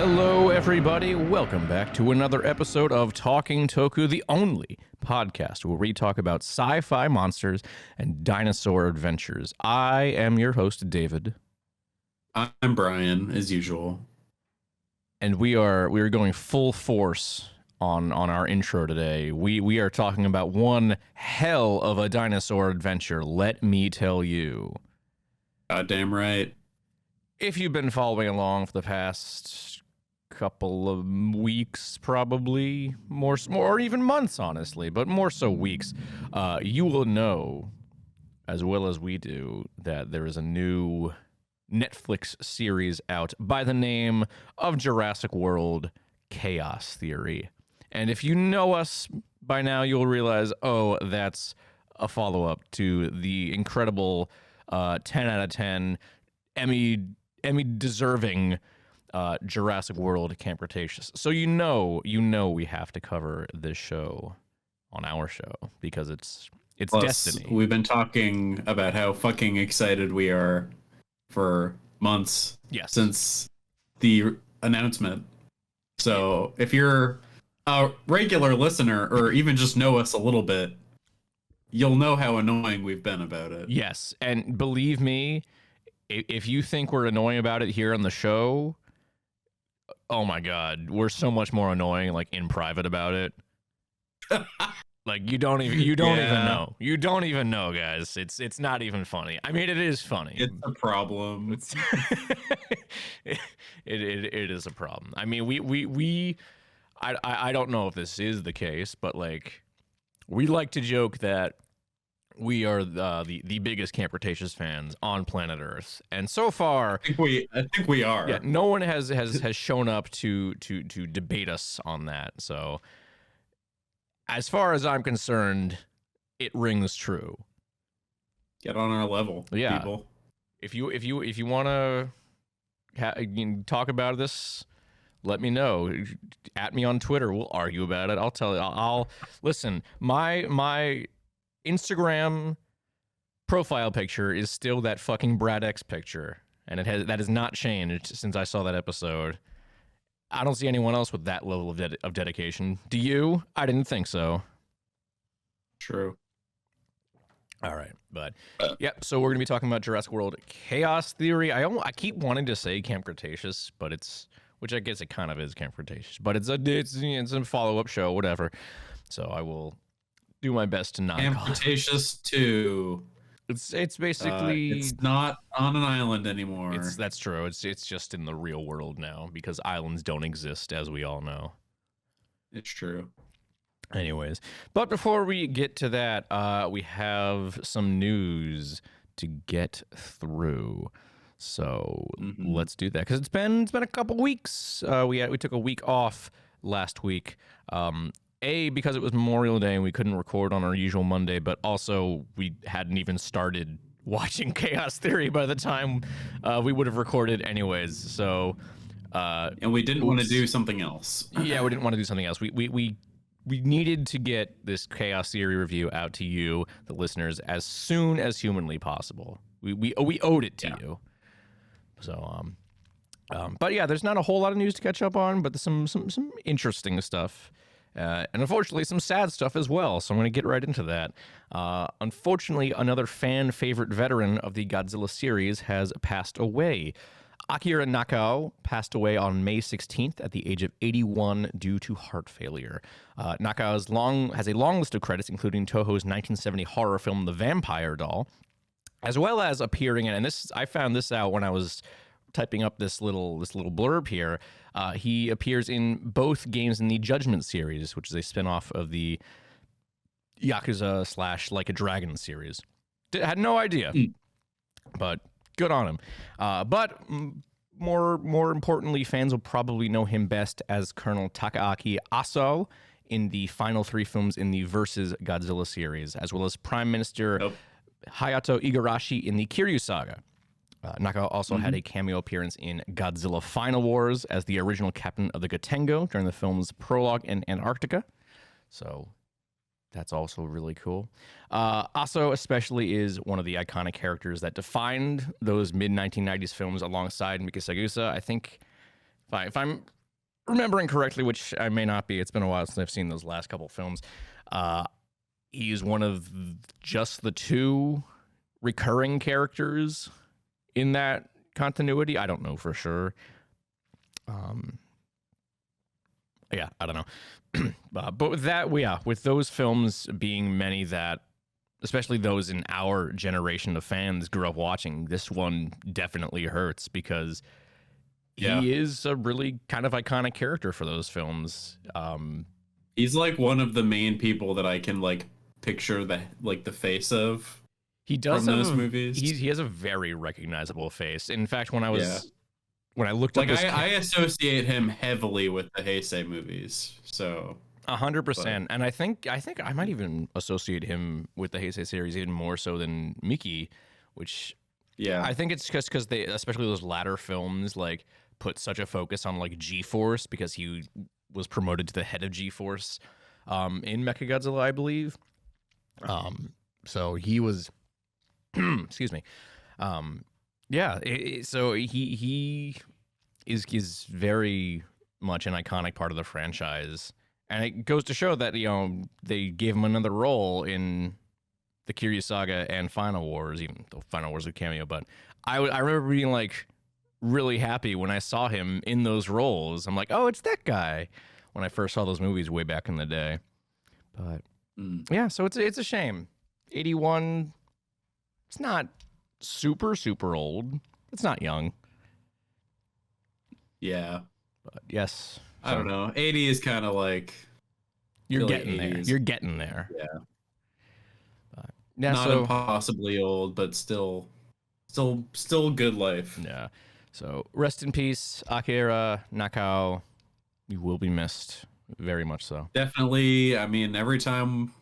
Hello, everybody. Welcome back to another episode of Talking Toku, the only podcast where we talk about sci-fi monsters and dinosaur adventures. I am your host, David. I'm Brian, as usual. And we are going full force on our intro today. We are talking about one hell of a dinosaur adventure, let me tell you. Goddamn right. If you've been following along for the past couple of weeks, probably more or even months, honestly, but more so weeks, you will know as well as we do that there is a new Netflix series out by the name of Jurassic World Chaos Theory. And if you know us by now, you'll realize, oh, that's a follow-up to the incredible 10 out of 10 Emmy-deserving Jurassic World Camp Cretaceous. So you know we have to cover this show on our show because it's Plus, destiny. We've been talking about how fucking excited we are for months since the announcement. So if you're a regular listener or even just know us a little bit, you'll know how annoying we've been about it. Yes, and believe me, if you think we're annoying about it here on the show, oh my god, we're so much more annoying like in private about it. Like you don't even know. You don't even know, guys. It's not even funny. I mean, it is funny. It's a problem. It is a problem. I mean, I don't know if this is the case, but like we like to joke that we are the biggest Camp Cretaceous fans on planet Earth, and so far, I think we are. Yeah, no one has shown up to debate us on that. So, as far as I'm concerned, it rings true. Get on our level, people. If you want to talk about this, let me know. At me on Twitter. We'll argue about it. I'll tell you. I'll listen. My Instagram profile picture is still that fucking Brad X picture, and that has not changed since I saw that episode. I don't see anyone else with that level of dedication. Do you? I didn't think so. True. All right, but so we're gonna be talking about Jurassic World Chaos Theory. I keep wanting to say Camp Cretaceous, but which I guess it kind of is Camp Cretaceous, but it's a follow-up show, whatever. So I will do my best to not Camp call Cretaceous 2. It's basically it's not on an island anymore. That's true. It's just in the real world now because islands don't exist, as we all know. It's true. Anyways, but before we get to that, we have some news to get through. So let's do that because it's been a couple weeks. We took a week off last week. Because it was Memorial Day and we couldn't record on our usual Monday, but also we hadn't even started watching Chaos Theory by the time we would have recorded anyways. So, and we didn't want to do something else. Yeah, we didn't want to do something else. We needed to get this Chaos Theory review out to you, the listeners, as soon as humanly possible. We owed it to you. So, but yeah, there's not a whole lot of news to catch up on, but there's some interesting stuff. And unfortunately, some sad stuff as well, so I'm going to get right into that. Unfortunately, another fan-favorite veteran of the Godzilla series has passed away. Akira Nakao passed away on May 16th at the age of 81 due to heart failure. Nakao has a long list of credits, including Toho's 1970 horror film The Vampire Doll, as well as appearing in, and I found this out when I was typing up this little blurb here. He appears in both games in the Judgment series, which is a spin-off of the Yakuza / Like a Dragon series. Had no idea, but good on him. But more importantly, fans will probably know him best as Colonel Takaaki Aso in the final 3 films in the Versus Godzilla series, as well as Prime Minister Hayato Igarashi in the Kiryu Saga. Nakao also had a cameo appearance in Godzilla Final Wars as the original captain of the Gotengo during the film's prologue in Antarctica. So that's also really cool. Aso especially is one of the iconic characters that defined those mid-1990s films alongside Mika Sagusa. I think, if I'm remembering correctly, which I may not be, it's been a while since I've seen those last couple films. He's one of just the 2 recurring characters in that continuity. I don't know for sure. Yeah, I don't know. But with that, with those films being many that, especially those in our generation of fans grew up watching, this one definitely hurts because he is a really kind of iconic character for those films. He's like one of the main people that I can like picture the face of. He does from those movies. He has a very recognizable face. In fact, when I looked up, I associate him heavily with the Heisei movies. So 100%, and I think I might even associate him with the Heisei series even more so than Miki, which I think it's just because they, especially those latter films, like put such a focus on like G-Force because he was promoted to the head of G-Force in Mechagodzilla, I believe. So he was, excuse me. So he is very much an iconic part of the franchise. And it goes to show that, they gave him another role in the Kiryu Saga and Final Wars, even though Final Wars was a cameo. But I remember being like really happy when I saw him in those roles. I'm like, oh, it's that guy, when I first saw those movies way back in the day. But yeah, so it's a shame. 81, it's not super, super old. It's not young. Yeah. But yes. I don't know. 80 is kind of like you're getting there. You're getting there. Yeah. Not impossibly old, but still good life. Yeah. So rest in peace, Akira Nakao. You will be missed, very much so. Definitely. I mean, every time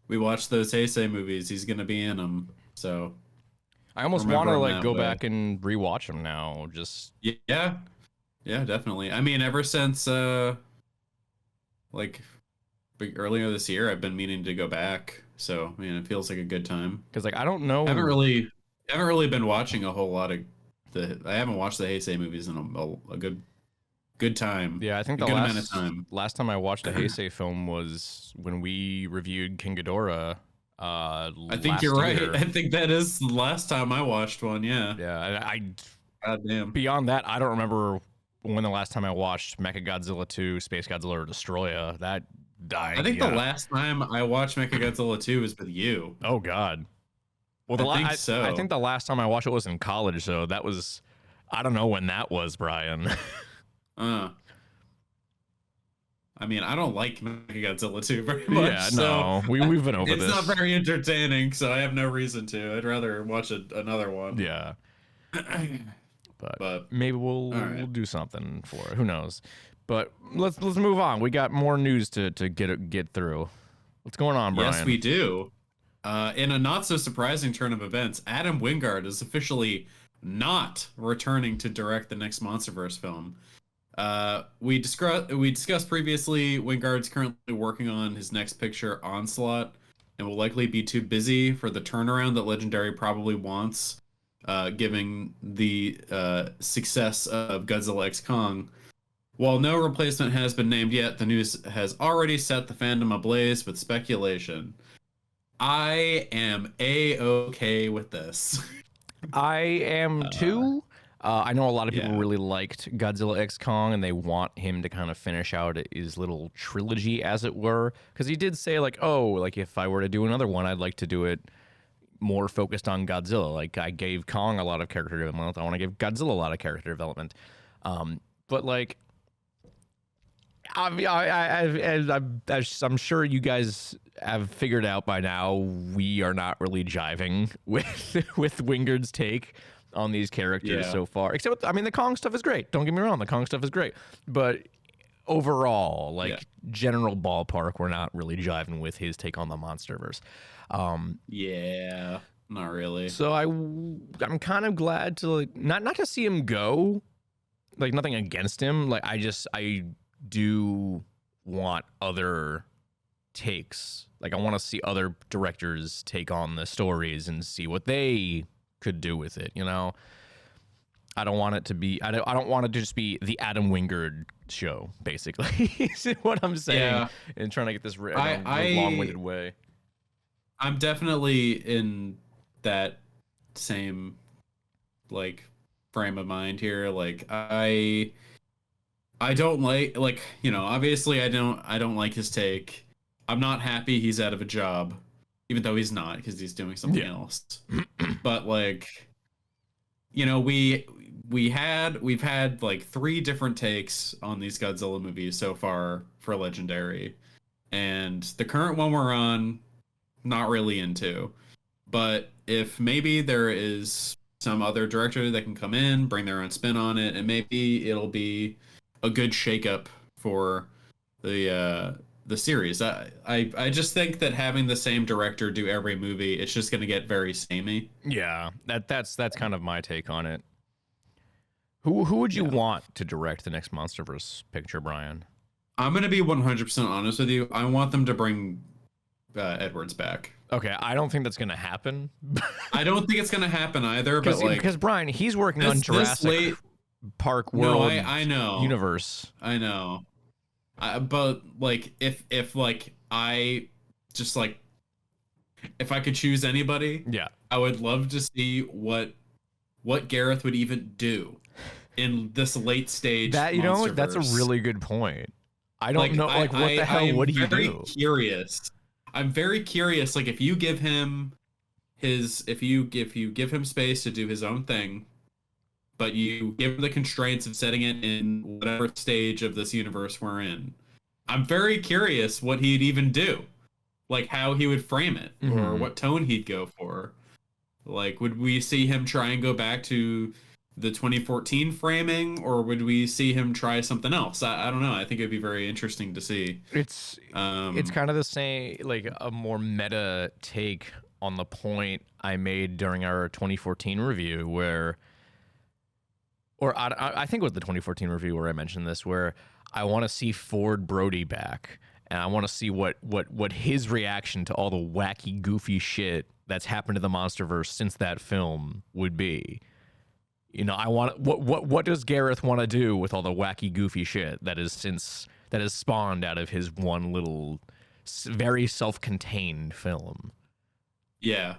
we watch those Heisei movies, he's gonna be in them. So I almost want to like go back and rewatch them now. Just yeah, definitely. I mean, ever since like earlier this year, I've been meaning to go back. So I mean, it feels like a good time. Because like I don't know, I haven't really been watching a whole lot of I haven't watched the Heisei movies in a good time. Yeah, I think the last time I watched a Heisei film was when we reviewed King Ghidorah. I think you're right. I think that is the last time I watched one. Yeah. Yeah. God damn. Beyond that, I don't remember when the last time I watched Mechagodzilla 2, Space Godzilla, or Destroya. That died. I think the last time I watched Mechagodzilla 2 was with you. Oh God. Well, I think the last time I watched it was in college. So that was, I don't know when that was, Brian. I mean, I don't like Mechagodzilla 2 very much. Yeah, no, we've been over this. It's not very entertaining, so I have no reason to. I'd rather watch another one. Yeah. But maybe we'll do something for it. Who knows? But let's move on. We got more news to get through. What's going on, Brian? Yes, we do. In a not so surprising turn of events, Adam Wingard is officially not returning to direct the next MonsterVerse film. We discussed previously, Wingard's currently working on his next picture, Onslaught, and will likely be too busy for the turnaround that Legendary probably wants, given the success of Godzilla x Kong. While no replacement has been named yet, the news has already set the fandom ablaze with speculation. I am A-okay with this. I am too. I know a lot of people really liked Godzilla x Kong, and they want him to kind of finish out his little trilogy, as it were. Because he did say, like, oh, like, if I were to do another one, I'd like to do it more focused on Godzilla. Like, I gave Kong a lot of character development. I want to give Godzilla a lot of character development. But, like, I'm sure you guys have figured out by now, we are not really jiving with Wingard's take on these characters so far. Except, I mean, the Kong stuff is great. Don't get me wrong, the Kong stuff is great. But overall, like, general ballpark, we're not really jiving with his take on the MonsterVerse. Yeah, not really. So I'm kind of glad to, like, not to see him go. Like, nothing against him. Like, I do want other takes. Like, I want to see other directors take on the stories and see what they could do with it, you know? I don't want it to be. I don't want it to just be the Adam Wingard show, basically. Is what I'm saying. Yeah. And trying to get this long-winded way. I'm definitely in that same like frame of mind here. Like I don't like obviously I don't like his take. I'm not happy he's out of a job, even though he's not, because he's doing something else. But like, we've had like 3 different takes on these Godzilla movies so far for Legendary, and the current one we're on, not really into. But if maybe there is some other director that can come in, bring their own spin on it, and maybe it'll be a good shakeup for the series. I just think that having the same director do every movie, it's just going to get very samey. Yeah, that's kind of my take on it. Who would you want to direct the next MonsterVerse picture, Brian? I'm going to be 100% honest with you. I want them to bring Edwards back. Okay, I don't think that's going to happen. I don't think it's going to happen either. But like, because Brian, he's working on Jurassic Park World. No, I know universe. I know. But like, if like I just like, if I could choose anybody, I would love to see what Gareth would even do in this late stage. That that's a really good point. I don't know, like, what the hell would he do? I'm very curious. I'm very curious. Like, if you give him if you give him space to do his own thing, but you give him the constraints of setting it in whatever stage of this universe we're in, I'm very curious what he'd even do, like how he would frame it, or what tone he'd go for. Like, would we see him try and go back to the 2014 framing, or would we see him try something else? I don't know. I think it'd be very interesting to see. It's kind of the same, like a more meta take on the point I made during our 2014 review, I think it was the 2014 review where I mentioned this, where I want to see Ford Brody back, and I want to see what his reaction to all the wacky, goofy shit that's happened to the MonsterVerse since that film would be. I want what does Gareth want to do with all the wacky, goofy shit that has spawned out of his one little, very self-contained film. Yeah.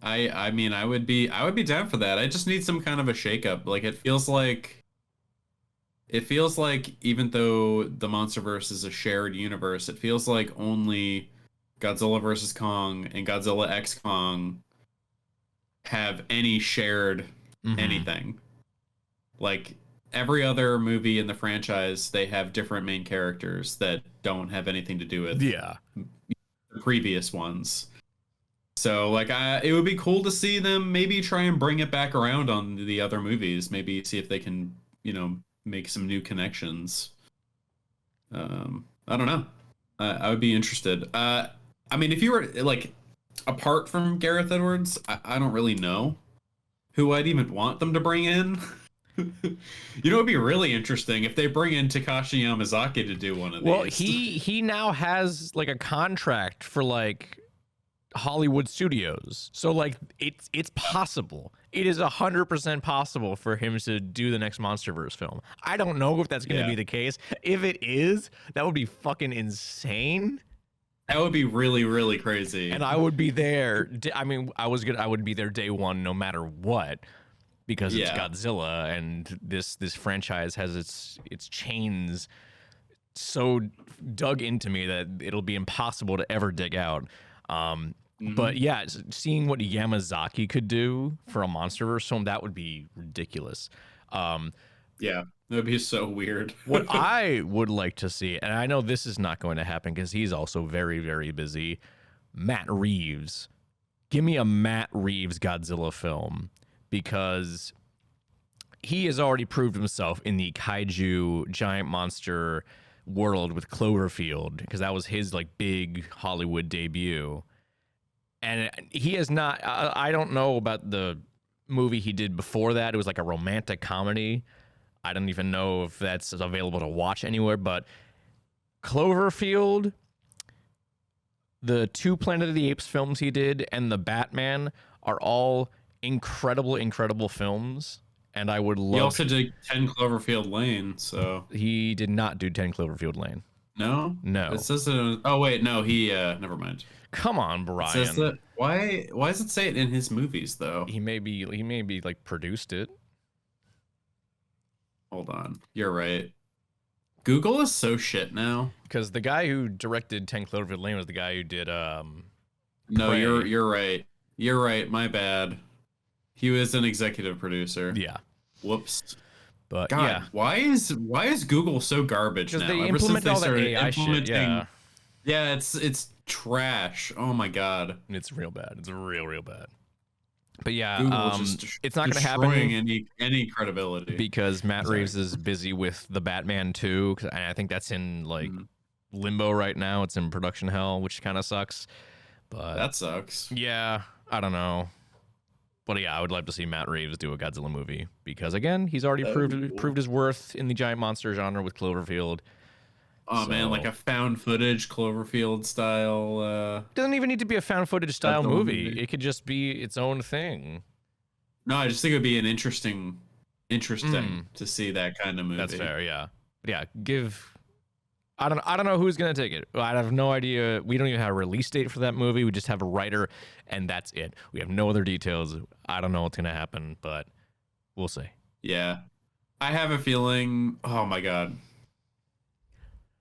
I mean, I would be down for that. I just need some kind of a shakeup. Like, it feels like even though the MonsterVerse is a shared universe, it feels like only Godzilla vs. Kong and Godzilla X Kong have any shared anything. Like, every other movie in the franchise, they have different main characters that don't have anything to do with the previous ones. So, like, it would be cool to see them maybe try and bring it back around on the other movies. Maybe see if they can, make some new connections. I don't know. I would be interested. I mean, if you were, like, apart from Gareth Edwards, I don't really know who I'd even want them to bring in. It'd be really interesting if they bring in Takashi Yamazaki to do one of these. Well, he now has, like, a contract for, like, Hollywood studios, so like it's possible. It is 100% possible for him to do the next MonsterVerse film. I don't know if that's going to be the case. If it is, that would be fucking insane. That would be really, really crazy. And I would be there. I mean, I would be there day one, no matter what, because it's Godzilla, and this franchise has its chains so dug into me that it'll be impossible to ever dig out. But yeah, seeing what Yamazaki could do for a MonsterVerse film, that would be ridiculous. Yeah, that would be so weird. What I would like to see, and I know this is not going to happen because he's also very, very busy, Matt Reeves. Give me a Matt Reeves Godzilla film, because he has already proved himself in the kaiju giant monster world with Cloverfield, because that was his, like, big Hollywood debut. And he has not, I don't know about the movie he did before that. It was like a romantic comedy. I don't even know if that's available to watch anywhere, but Cloverfield, the 2 Planet of the Apes films he did, and the Batman are all incredible films, and I would love. He also did 10 Cloverfield Lane, so he did not do 10 Cloverfield Lane. No, no. It says it. Oh wait, no. He never mind. Come on, Brian. It says that. Why does it say it in his movies though? He may be like produced it. Hold on, you're right. Google is so shit now. Because the guy who directed 10 Cloverfield Lane was the guy who did No, Prey. you're right. You're right. My bad. He was an executive producer. Yeah. Whoops. But God, yeah. why is Google so garbage now? Because they implement all that AI shit. Yeah. Yeah, it's trash. Oh my god. It's real bad. It's real bad. But yeah, it's not going to happen. Any credibility because Matt Reeves is busy with the Batman 2, and I think that's in like limbo right now. It's in production hell, which kind of sucks. But that sucks. Yeah, I don't know. But yeah, I would love to see Matt Reeves do a Godzilla movie because again, he's already proved his worth in the giant monster genre with Cloverfield. Oh man, like a found footage Cloverfield style. Doesn't even need to be a found footage style movie. It could just be its own thing. No, I just think it would be an interesting to see that kind of movie. That's fair, yeah. But yeah, I don't know who's gonna take it. I have no idea. We don't even have a release date for that movie. We just have a writer, and that's it. We have no other details. I don't know what's gonna happen, but we'll see. Yeah, I have a feeling. Oh my god.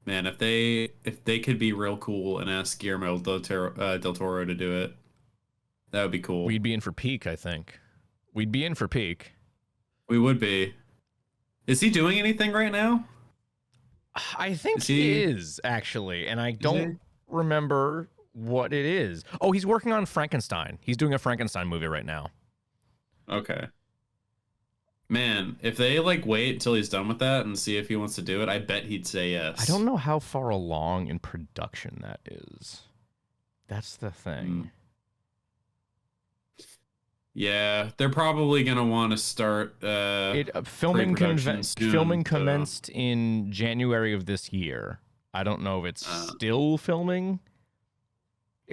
Man, if they could be real cool and ask Guillermo del Toro to do it, that would be cool. We'd be in for peak, I think. We'd be in for peak. We would be. Is he doing anything right now? I think he is, actually, and I don't remember what it is. Oh, he's working on Frankenstein. He's doing a Frankenstein movie right now. Okay. Man, if they like wait until he's done with that and see if he wants to do it, I bet he'd say yes. I don't know how far along in production that is. That's the thing. Yeah, they're probably gonna want to start. Filming commenced in January of this year. I don't know if it's still filming.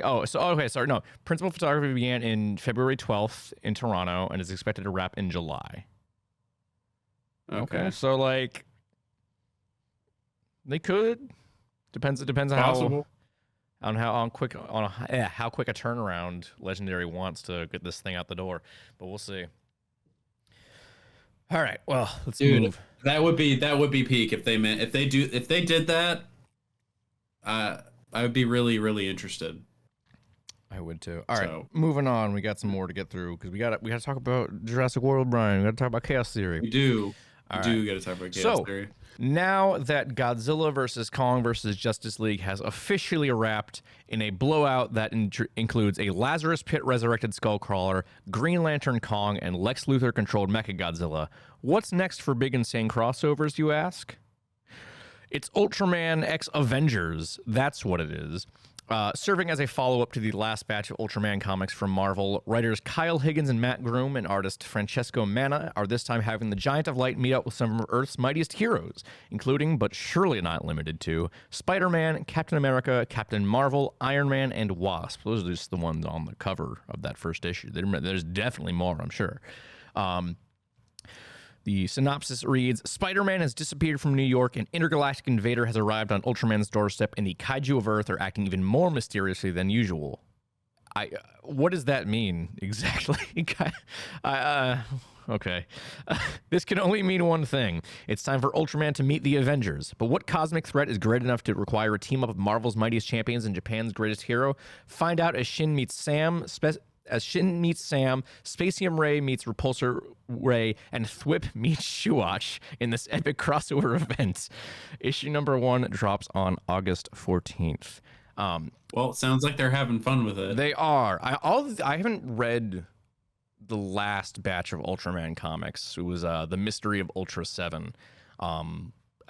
Oh, so okay, sorry, no. Principal photography began in February 12th in Toronto and is expected to wrap in July. Okay, so like they could. Depends Possible. how quick a turnaround Legendary wants to get this thing out the door, but we'll see. All right, well, let's move. That would be peak if they did that. I would be really interested. I would too. All right, moving on. We got some more to get through because we got to talk about Jurassic World, Brian. We got to talk about Chaos Theory. We do. We do got to talk about Chaos Theory. Now that Godzilla vs. Kong vs. Justice League has officially wrapped in a blowout that includes a Lazarus Pit resurrected Skullcrawler, Green Lantern Kong, and Lex Luthor controlled Mechagodzilla, what's next for big insane crossovers, you ask? It's Ultraman X Avengers. That's what it is. Serving as a follow-up to the last batch of Ultraman comics from Marvel, writers Kyle Higgins and Matt Groom and artist Francesco Manna are this time having the Giant of Light meet up with some of Earth's mightiest heroes, including, but surely not limited to, Spider-Man, Captain America, Captain Marvel, Iron Man, and Wasp. Those are just the ones on the cover of that first issue. There's definitely more, I'm sure. The synopsis reads, Spider-Man has disappeared from New York, an intergalactic invader has arrived on Ultraman's doorstep, and the kaiju of Earth are acting even more mysteriously than usual. What does that mean exactly? Okay. This can only mean one thing. It's time for Ultraman to meet the Avengers. But what cosmic threat is great enough to require a team-up of Marvel's mightiest champions and Japan's greatest hero? Find out as Shin meets Sam, Spacium Ray meets Repulsor Ray, and Thwip meets Shuach in this epic crossover event. Issue number 1 drops on August 14th. Well, it sounds like they're having fun with it. They are. I haven't read the last batch of Ultraman comics. It was The Mystery of Ultra 7. I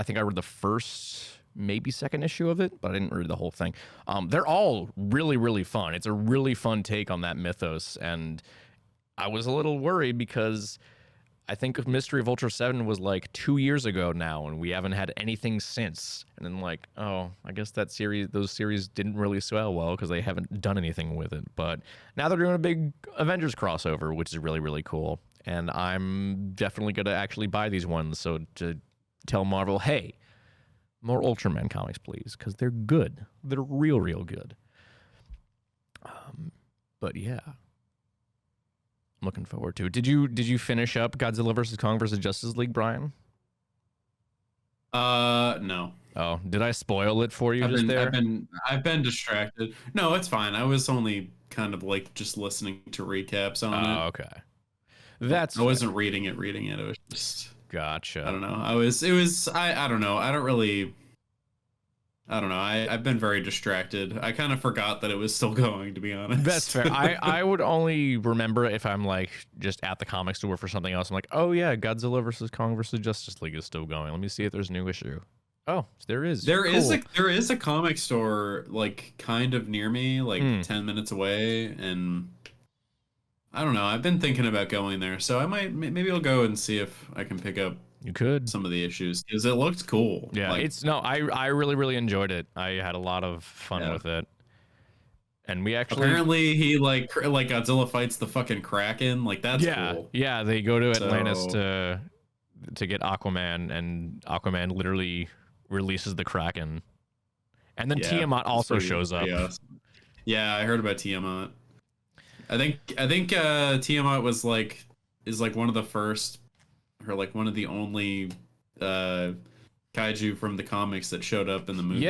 think I read the first, maybe second issue of it, but I didn't read the whole thing. They're all really fun. It's a really fun take on that mythos, and I was a little worried because I think Mystery of Ultra 7 was like 2 years ago now, and we haven't had anything since. And then like, oh, I guess those series didn't really sell well because they haven't done anything with it. But now they're doing a big Avengers crossover, which is really, really cool. And I'm definitely going to actually buy these ones. So to tell Marvel, hey, more Ultraman comics, please, because they're good. They're real, real good. But yeah. I'm looking forward to it. Did you finish up Godzilla vs. Kong vs. Justice League, Brian? No. Oh, did I spoil it for you I've been distracted. No, it's fine. I was only kind of like just listening to recaps on it. Oh, okay. I wasn't reading it. It was just gotcha. I don't know. I don't know. I don't know. I've been very distracted. I kind of forgot that it was still going, to be honest. That's fair. I would only remember if I'm like just at the comic store for something else. I'm like, oh yeah, Godzilla vs. Kong vs. Justice League is still going. Let me see if there's a new issue. Oh, there is. There is a comic store like kind of near me, like 10 minutes away, and I don't know. I've been thinking about going there, so maybe I'll go and see if I can pick up. You could some of the issues because it looked cool. Yeah, I really, really enjoyed it. I had a lot of fun with it. And we actually apparently he like Godzilla fights the fucking Kraken. Like that's cool. Yeah, they go to Atlantis to get Aquaman, and Aquaman literally releases the Kraken. And then Tiamat also shows up. Yeah, I heard about Tiamat. I think Tiamat is like one of the first, or like one of the only kaiju from the comics that showed up in the movies.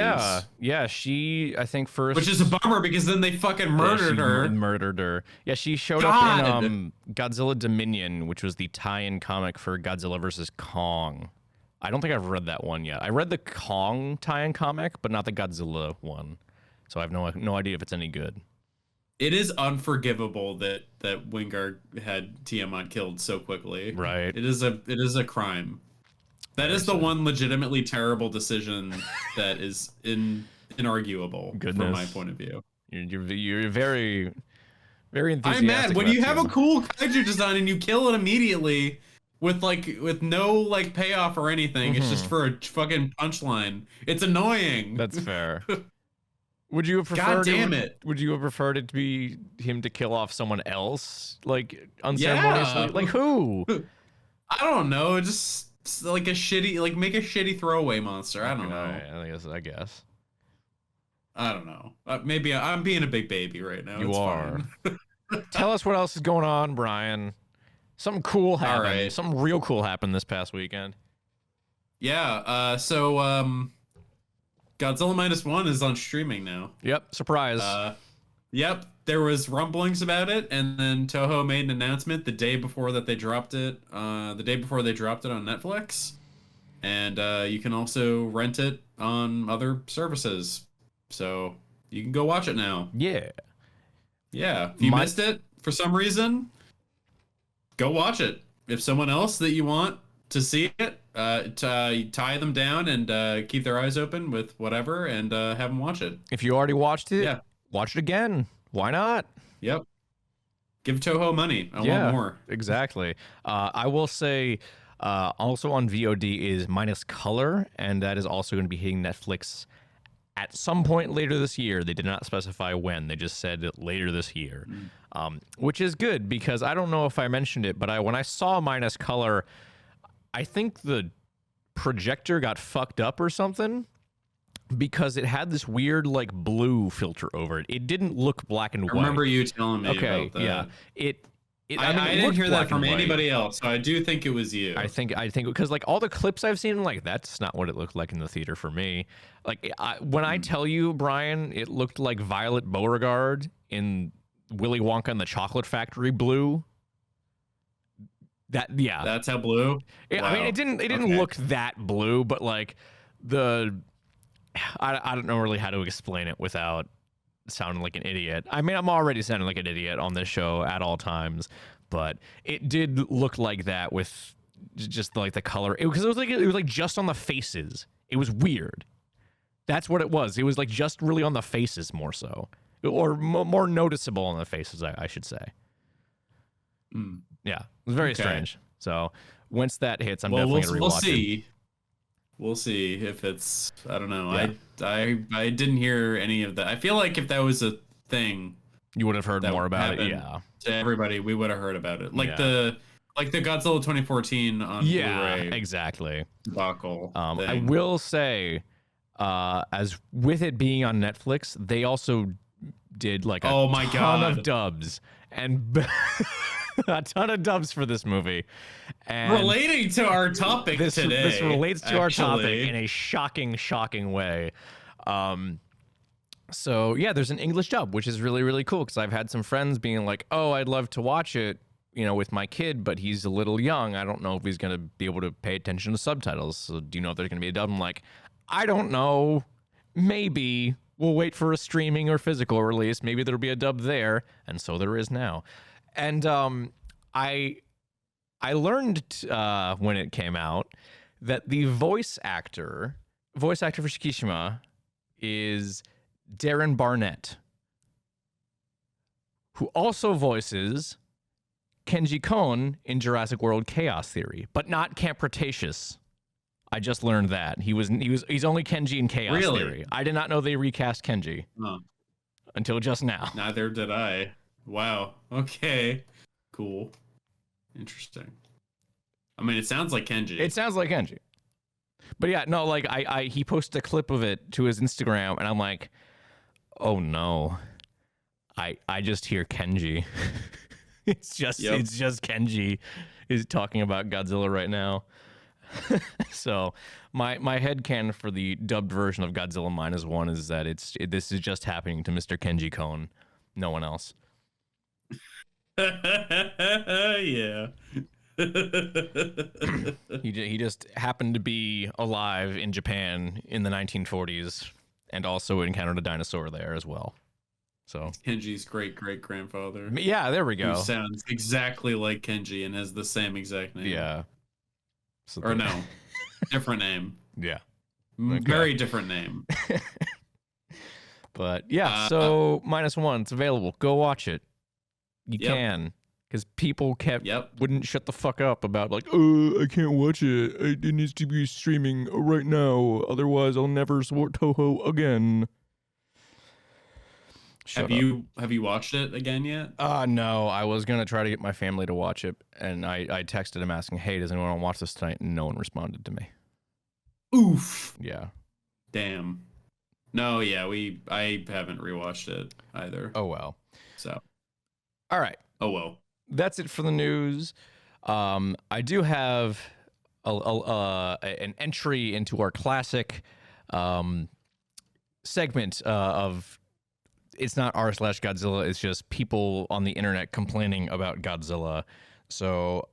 Yeah, she I think first, which is a bummer because then they fucking murdered her. Yeah, she showed up in Godzilla Dominion, which was the tie-in comic for Godzilla vs. Kong. I don't think I've read that one yet. I read the Kong tie-in comic, but not the Godzilla one. So I have no idea if it's any good. It is unforgivable that Wingard had Tiamat killed so quickly. Right. It is a crime. That is the one legitimately terrible decision that is inarguable from my point of view. You're very, very enthusiastic. I'm mad when you have a cool kaiju design and you kill it immediately with no like payoff or anything. It's just for a fucking punchline. It's annoying. That's fair. Would you have preferred? God damn it! Would you have preferred it to be him to kill off someone else, like unceremoniously? Yeah. Like who? I don't know. Just like make a shitty throwaway monster. I don't know. I guess. I don't know. Maybe I'm being a big baby right now. You are. Tell us what else is going on, Brian. Something cool happened. All right. Something real cool happened this past weekend. Yeah. So Godzilla -1 is on streaming now. Yep, surprise. Yep, there was rumblings about it, and then Toho made an announcement the day before they dropped it on Netflix, and you can also rent it on other services, so you can go watch it now. Yeah. If you missed it for some reason, go watch it. If someone else that you want to see it, tie them down and keep their eyes open with whatever and have them watch it. If you already watched it, watch it again. Why not? Yep. Give Toho money. I want more. Exactly. I will say also on VOD is Minus Color, and that is also going to be hitting Netflix at some point later this year. They did not specify when. They just said later this year, which is good because I don't know if I mentioned it, but when I saw Minus Color, I think the projector got fucked up or something because it had this weird like blue filter over it. It didn't look black and white. I remember you telling me about that. Yeah. I didn't hear that from anybody else, so I do think it was you. I think because like all the clips I've seen, like that's not what it looked like in the theater for me. Like when I tell you, Brian, it looked like Violet Beauregard in Willy Wonka and the Chocolate Factory blue. That's how blue. Wow. I mean, it didn't look that blue, but like I don't know really how to explain it without sounding like an idiot. I mean, I'm already sounding like an idiot on this show at all times, but it did look like that with just like the color. Because it was like just on the faces. It was weird. That's what it was. It was like just really on the faces more so, or more noticeable on the faces, I should say. Yeah, it was very strange. So once that hits, I'm definitely gonna rewatch we'll see. We'll see if it's. I don't know. Yeah. I didn't hear any of that. I feel like if that was a thing, you would have heard more about it. Yeah. To everybody, we would have heard about it. Like yeah. the Godzilla 2014 on Blu-ray. Exactly. Debacle. I will say, as with it being on Netflix, they also did like a ton of dubs and a ton of dubs for this movie. And relating to our topic today. This relates to our topic in a shocking way. So yeah, there's an English dub, which is really, really cool because I've had some friends being like, oh, I'd love to watch it, with my kid, but he's a little young. I don't know if he's going to be able to pay attention to subtitles. So do you know if there's going to be a dub? I'm like, I don't know. Maybe we'll wait for a streaming or physical release. Maybe there'll be a dub there. And so there is now. And I learned when it came out that the voice actor for Shikishima is Darren Barnett, who also voices Kenji Kon in Jurassic World Chaos Theory, but not Camp Cretaceous. I just learned that. He's only Kenji in Chaos Theory. I did not know they recast Kenji until just now. Neither did I. Wow. Okay. Cool. Interesting. I mean, it sounds like Kenji. It sounds like Kenji. But yeah, no, like he posted a clip of it to his Instagram, and I'm like, oh no, I just hear Kenji. It's just Kenji is talking about Godzilla right now. So my headcanon for the dubbed version of Godzilla -1 is that this is just happening to Mr. Kenji Kon, no one else. Yeah. He just happened to be alive in Japan in the 1940s and also encountered a dinosaur there as well. So Kenji's great-great-grandfather. Yeah, there we go. Who sounds exactly like Kenji and has the same exact name. Yeah. So or no, different name. Yeah. Okay. Very different name. But yeah, so -1, it's available. Go watch it. You can. Because people wouldn't shut the fuck up about like, oh, I can't watch it. It needs to be streaming right now. Otherwise, I'll never support Toho again. Have you watched it again yet? No. I was gonna try to get my family to watch it, and I texted him asking, "Hey, does anyone want to watch this tonight?" And no one responded to me. Oof. Yeah. Damn. No. Yeah. I haven't rewatched it either. Oh well. So. All right. Oh well. That's it for the news. I do have an entry into our classic segment of it's not r/Godzilla. It's just people on the internet complaining about Godzilla. So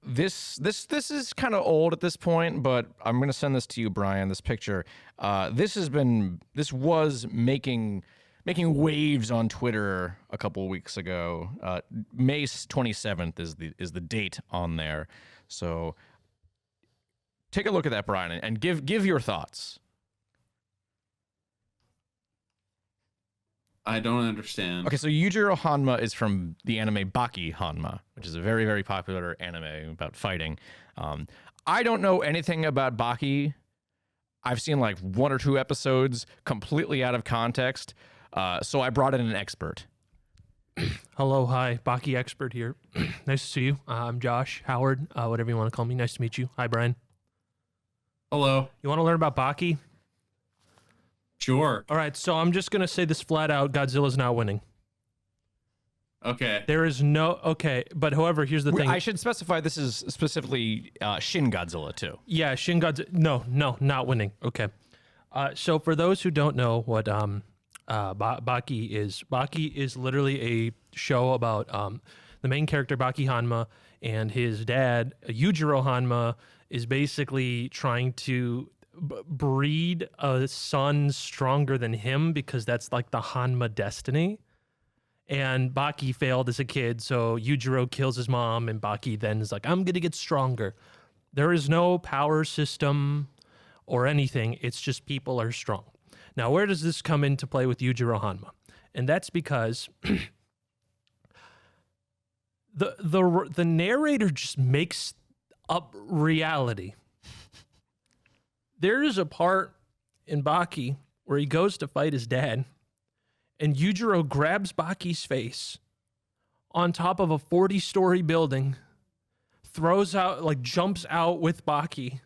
this is kind of old at this point, but I'm gonna send this to you, Brian. This picture. This was making waves on Twitter a couple of weeks ago. May 27th is the date on there. So take a look at that, Brian, and give your thoughts. I don't understand. Okay, so Yujiro Hanma is from the anime Baki Hanma, which is a very, very popular anime about fighting. I don't know anything about Baki. I've seen like 1 or 2 episodes completely out of context. So I brought in an expert. Hello, hi, Baki expert here. Nice to see you. I'm Josh, Howard, whatever you want to call me. Nice to meet you. Hi, Brian. Hello. You want to learn about Baki? Sure. All right, so I'm just going to say this flat out. Godzilla's not winning. Okay. There is no... Okay, but however, here's the thing. I should specify this is specifically Shin Godzilla, too. Yeah, Shin Godzilla... No, not winning. Okay. So for those who don't know what Baki is literally a show about the main character, Baki Hanma, and his dad, Yujiro Hanma, is basically trying to breed a son stronger than him because that's like the Hanma destiny. And Baki failed as a kid, so Yujiro kills his mom, and Baki then is like, I'm going to get stronger. There is no power system or anything. It's just people are strong. Now, where does this come into play with Yujiro Hanma? And that's because the narrator just makes up reality. There is a part in Baki where he goes to fight his dad, and Yujiro grabs Baki's face on top of a 40-story building, throws out, like jumps out with Baki,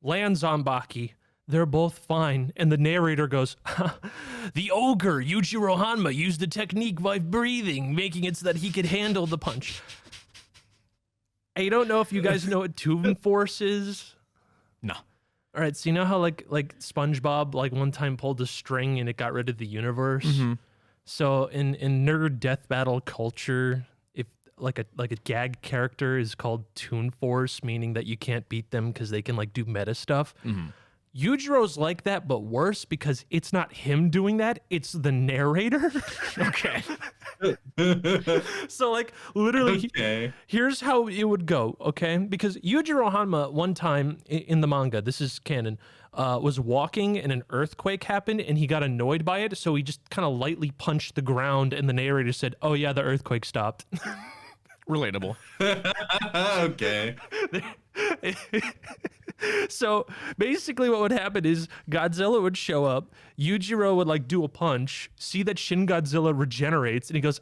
lands on Baki. They're both fine. And the narrator goes, the ogre, Yujiro Hanma, used the technique by breathing, making it so that he could handle the punch. I don't know if you guys know what Tuven Force is. No. All right, so you know how like SpongeBob like one time pulled a string and it got rid of the universe? Mm-hmm. So in nerd death battle culture, if like a gag character is called Toon Force, meaning that you can't beat them because they can like do meta stuff. Mm-hmm. Yujiro's like that, but worse because it's not him doing that, it's the narrator. Okay. So like literally, okay. Here's how it would go, okay? Because Yujiro Hanma one time in the manga, this is canon, was walking and an earthquake happened and he got annoyed by it, so he just kind of lightly punched the ground and the narrator said, "Oh yeah, the earthquake stopped." Relatable. Okay. So basically what would happen is Godzilla would show up, Yujiro would like do a punch, see that Shin Godzilla regenerates, and he goes,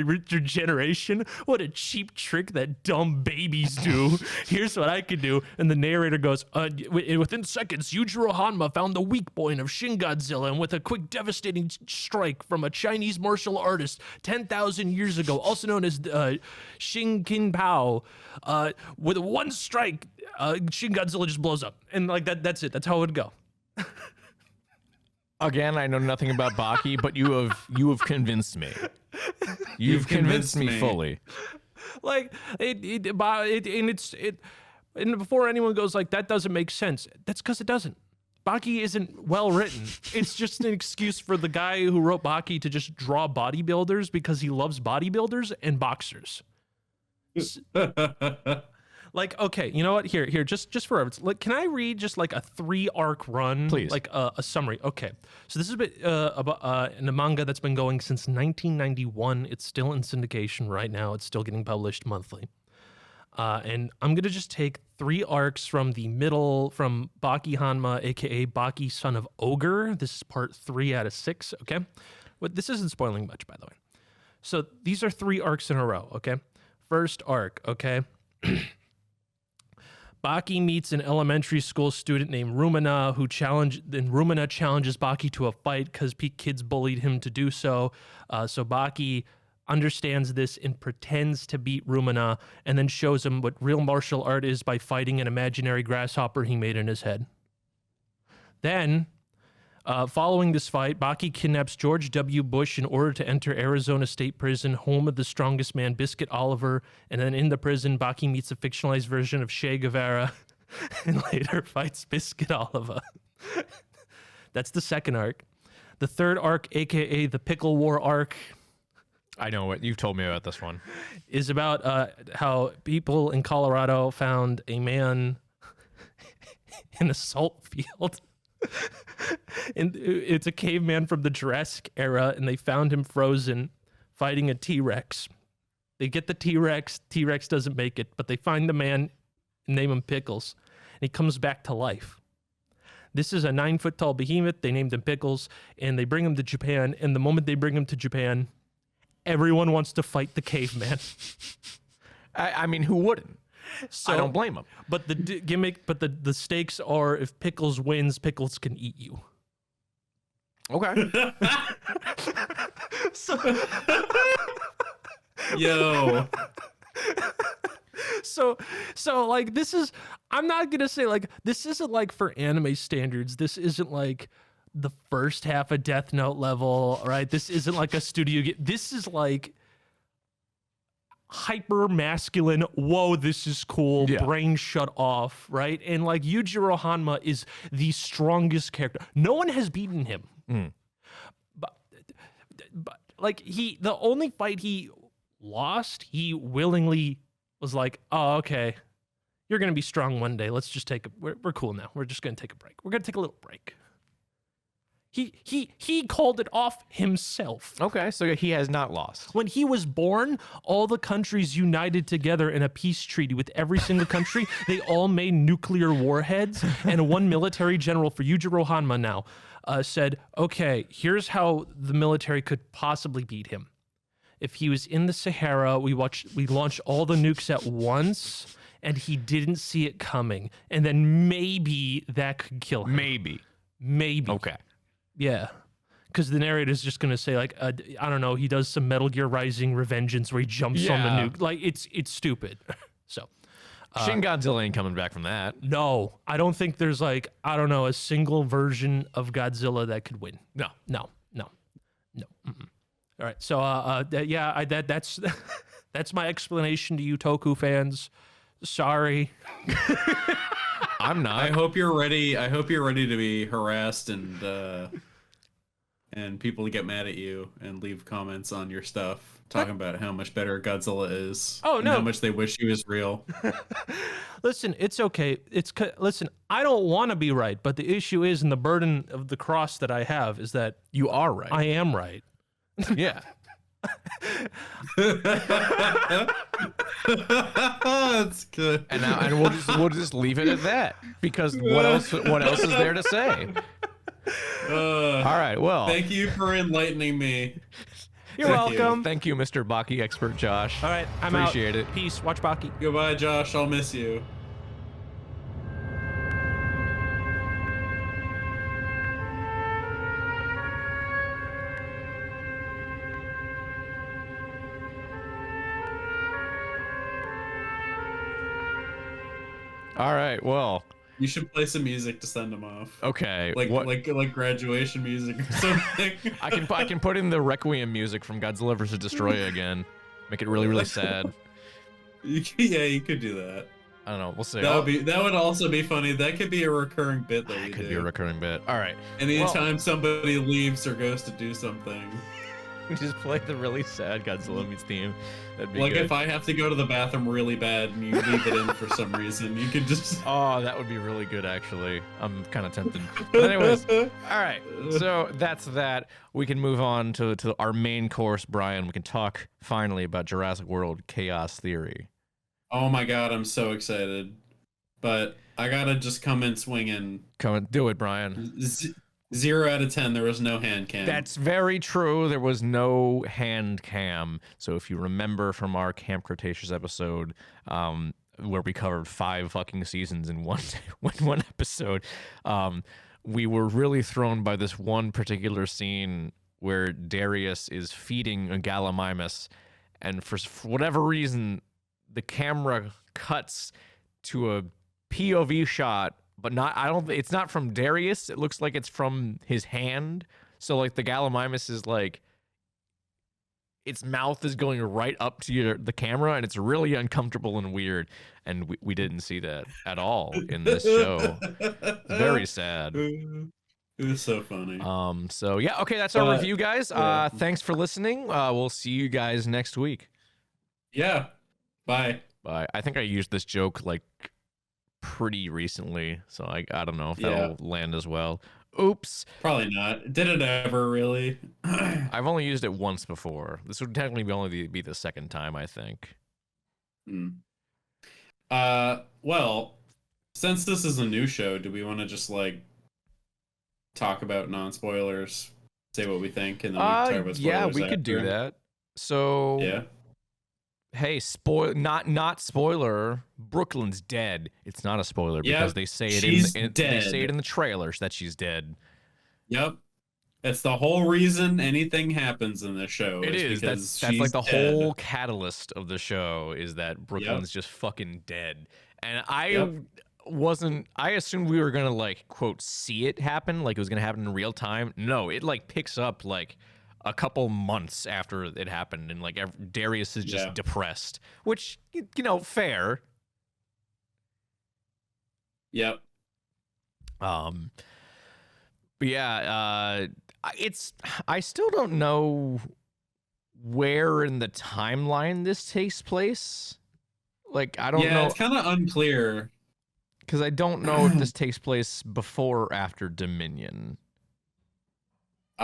regeneration? What a cheap trick that dumb babies do. Here's what I could do. And the narrator goes, within seconds, Yujiro Hanma found the weak point of Shin Godzilla, and with a quick devastating strike from a Chinese martial artist 10,000 years ago, also known as Shin Kin Pao, with one strike, Shin Godzilla just blows up, and like that's it. That's how it would go. Again, I know nothing about Baki, but you have convinced me. You've convinced me fully. Like and before anyone goes like that doesn't make sense, that's because it doesn't. Baki isn't well written. It's just an excuse for the guy who wrote Baki to just draw bodybuilders because he loves bodybuilders and boxers. Like, okay, you know what? Here, just for like, can I read just like a 3-arc run? Please. Like a summary. Okay. So this is a bit about in a manga that's been going since 1991. It's still in syndication right now. It's still getting published monthly. And I'm going to just take 3 arcs from the middle, from Baki Hanma, aka Baki Son of Ogre. This is part 3 out of 6, okay? But this isn't spoiling much, by the way. So these are 3 arcs in a row, okay? First arc, okay? Baki meets an elementary school student named Rumina, Rumina challenges Baki to a fight because kids bullied him to do so. So Baki understands this and pretends to beat Rumina, and then shows him what real martial art is by fighting an imaginary grasshopper he made in his head. Then, following this fight, Baki kidnaps George W. Bush in order to enter Arizona State Prison, home of the strongest man, Biscuit Oliver. And then in the prison, Baki meets a fictionalized version of Che Guevara and later fights Biscuit Oliver. That's the second arc. The third arc, aka the Pickle War arc, I know what you've told me about this one, is about how people in Colorado found a man in a salt field. And it's a caveman from the Jurassic era, and they found him frozen fighting a T-Rex. They get the T-Rex. T-Rex doesn't make it, but they find the man and name him Pickles, and he comes back to life. This is a 9-foot-tall behemoth. They named him Pickles, and they bring him to Japan, and the moment they bring him to Japan, everyone wants to fight the caveman. I mean, who wouldn't? So, I don't blame him. But the gimmick, the stakes are if Pickles wins, Pickles can eat you. Okay. Yo. So like this is, I'm not gonna say like this isn't like for anime standards. This isn't like the first half of Death Note level, right? This isn't like a studio. This is like hyper masculine. Whoa, this is cool. Yeah. Brain shut off, right? And like Yujiro Hanma is the strongest character. No one has beaten him. But like the only fight he lost, he willingly was like, "Oh, okay, you're gonna be strong one day. Let's just we're cool now. We're just gonna take a break. We're gonna take a little break." He called it off himself. Okay, so he has not lost. When he was born, all the countries united together in a peace treaty with every single country. They all made nuclear warheads, and one military general for Yujiro Hanma now said, okay, here's how the military could possibly beat him. If he was in the Sahara, we launched all the nukes at once, and he didn't see it coming. And then maybe that could kill him. Maybe. Okay. Yeah. Because the narrator's just going to say, like, I don't know, he does some Metal Gear Rising Revengeance where he jumps on the nuke. Like, it's stupid. So. Shin Godzilla ain't coming back from that. No. I don't think there's, like, I don't know, a single version of Godzilla that could win. No. Mm-mm. All right. So, that's that's my explanation to you, Toku fans. Sorry. I'm not. I hope you're ready. I hope you're ready to be harassed and people get mad at you and leave comments on your stuff talking about how much better Godzilla is. Oh, no. How much they wish he was real. Listen, it's okay. Listen, I don't want to be right, but the issue is, and the burden of the cross that I have is that you are right. I am right. Yeah. That's good. And we'll just leave it at that, because what else is there to say? All right. Well, thank you for enlightening me. You're welcome. Thank you, Mr. Baki expert Josh. All right, I'm Appreciate out. it. Peace. Watch Baki. Goodbye, Josh. I'll miss you. All right. Well, you should play some music to send them off. Okay. Like graduation music or something. I can put in the Requiem music from Godzilla vs. Destroyer again. Make it really, really sad. Yeah, you could do that. I don't know. We'll see. That would also be funny. That could be a recurring bit that we do. Could be a recurring bit. All right. Anytime somebody leaves or goes to do something, we just play the really sad Godzilla meets theme. That'd be like good. if I have to go to the bathroom really bad and you leave it in for some reason, you could just. Oh, that would be really good, actually. I'm kind of tempted. But anyways, all right. So that's that. We can move on to our main course, Brian. We can talk finally about Jurassic World Chaos Theory. Oh my god, I'm so excited. But I gotta just come in swinging. Come and do it, Brian. 0 out of 10, there was no hand cam. That's very true. There was no hand cam. So if you remember from our Camp Cretaceous episode, where we covered 5 fucking seasons in one episode, we were really thrown by this one particular scene where Darius is feeding a Gallimimus, and for whatever reason, the camera cuts to a POV shot. But it's not from Darius. It looks like it's from his hand. So like the Gallimimus is like, its mouth is going right up to the camera, and it's really uncomfortable and weird. And we didn't see that at all in this show. Very sad. It was so funny. So yeah, okay, that's our review, guys. Yeah. Thanks for listening. We'll see you guys next week. Yeah. Bye. Bye. I think I used this joke like pretty recently, so I don't know if that'll land as well. Oops. Probably not. Did it ever really? I've only used it once before. This would technically only be the second time, I think. Well, since this is a new show, do we want to just like talk about non-spoilers, say what we think, and then we can talk about spoilers? Yeah, we could do that. So yeah. Hey, not spoiler. Brooklyn's dead. It's not a spoiler because they say it they say it in the trailers that she's dead. Yep. That's the whole reason anything happens in this show. It is. That's like the whole catalyst of the show is that Brooklyn's just fucking dead. And I assumed we were going to like quote see it happen, like it was going to happen in real time. No, it like picks up like a couple months after it happened, and like Darius is just depressed, which, you know, fair. Yep. But yeah, I still don't know where in the timeline this takes place. Like, I don't know. Yeah, it's kind of unclear. Because I don't know if this takes place before or after Dominion.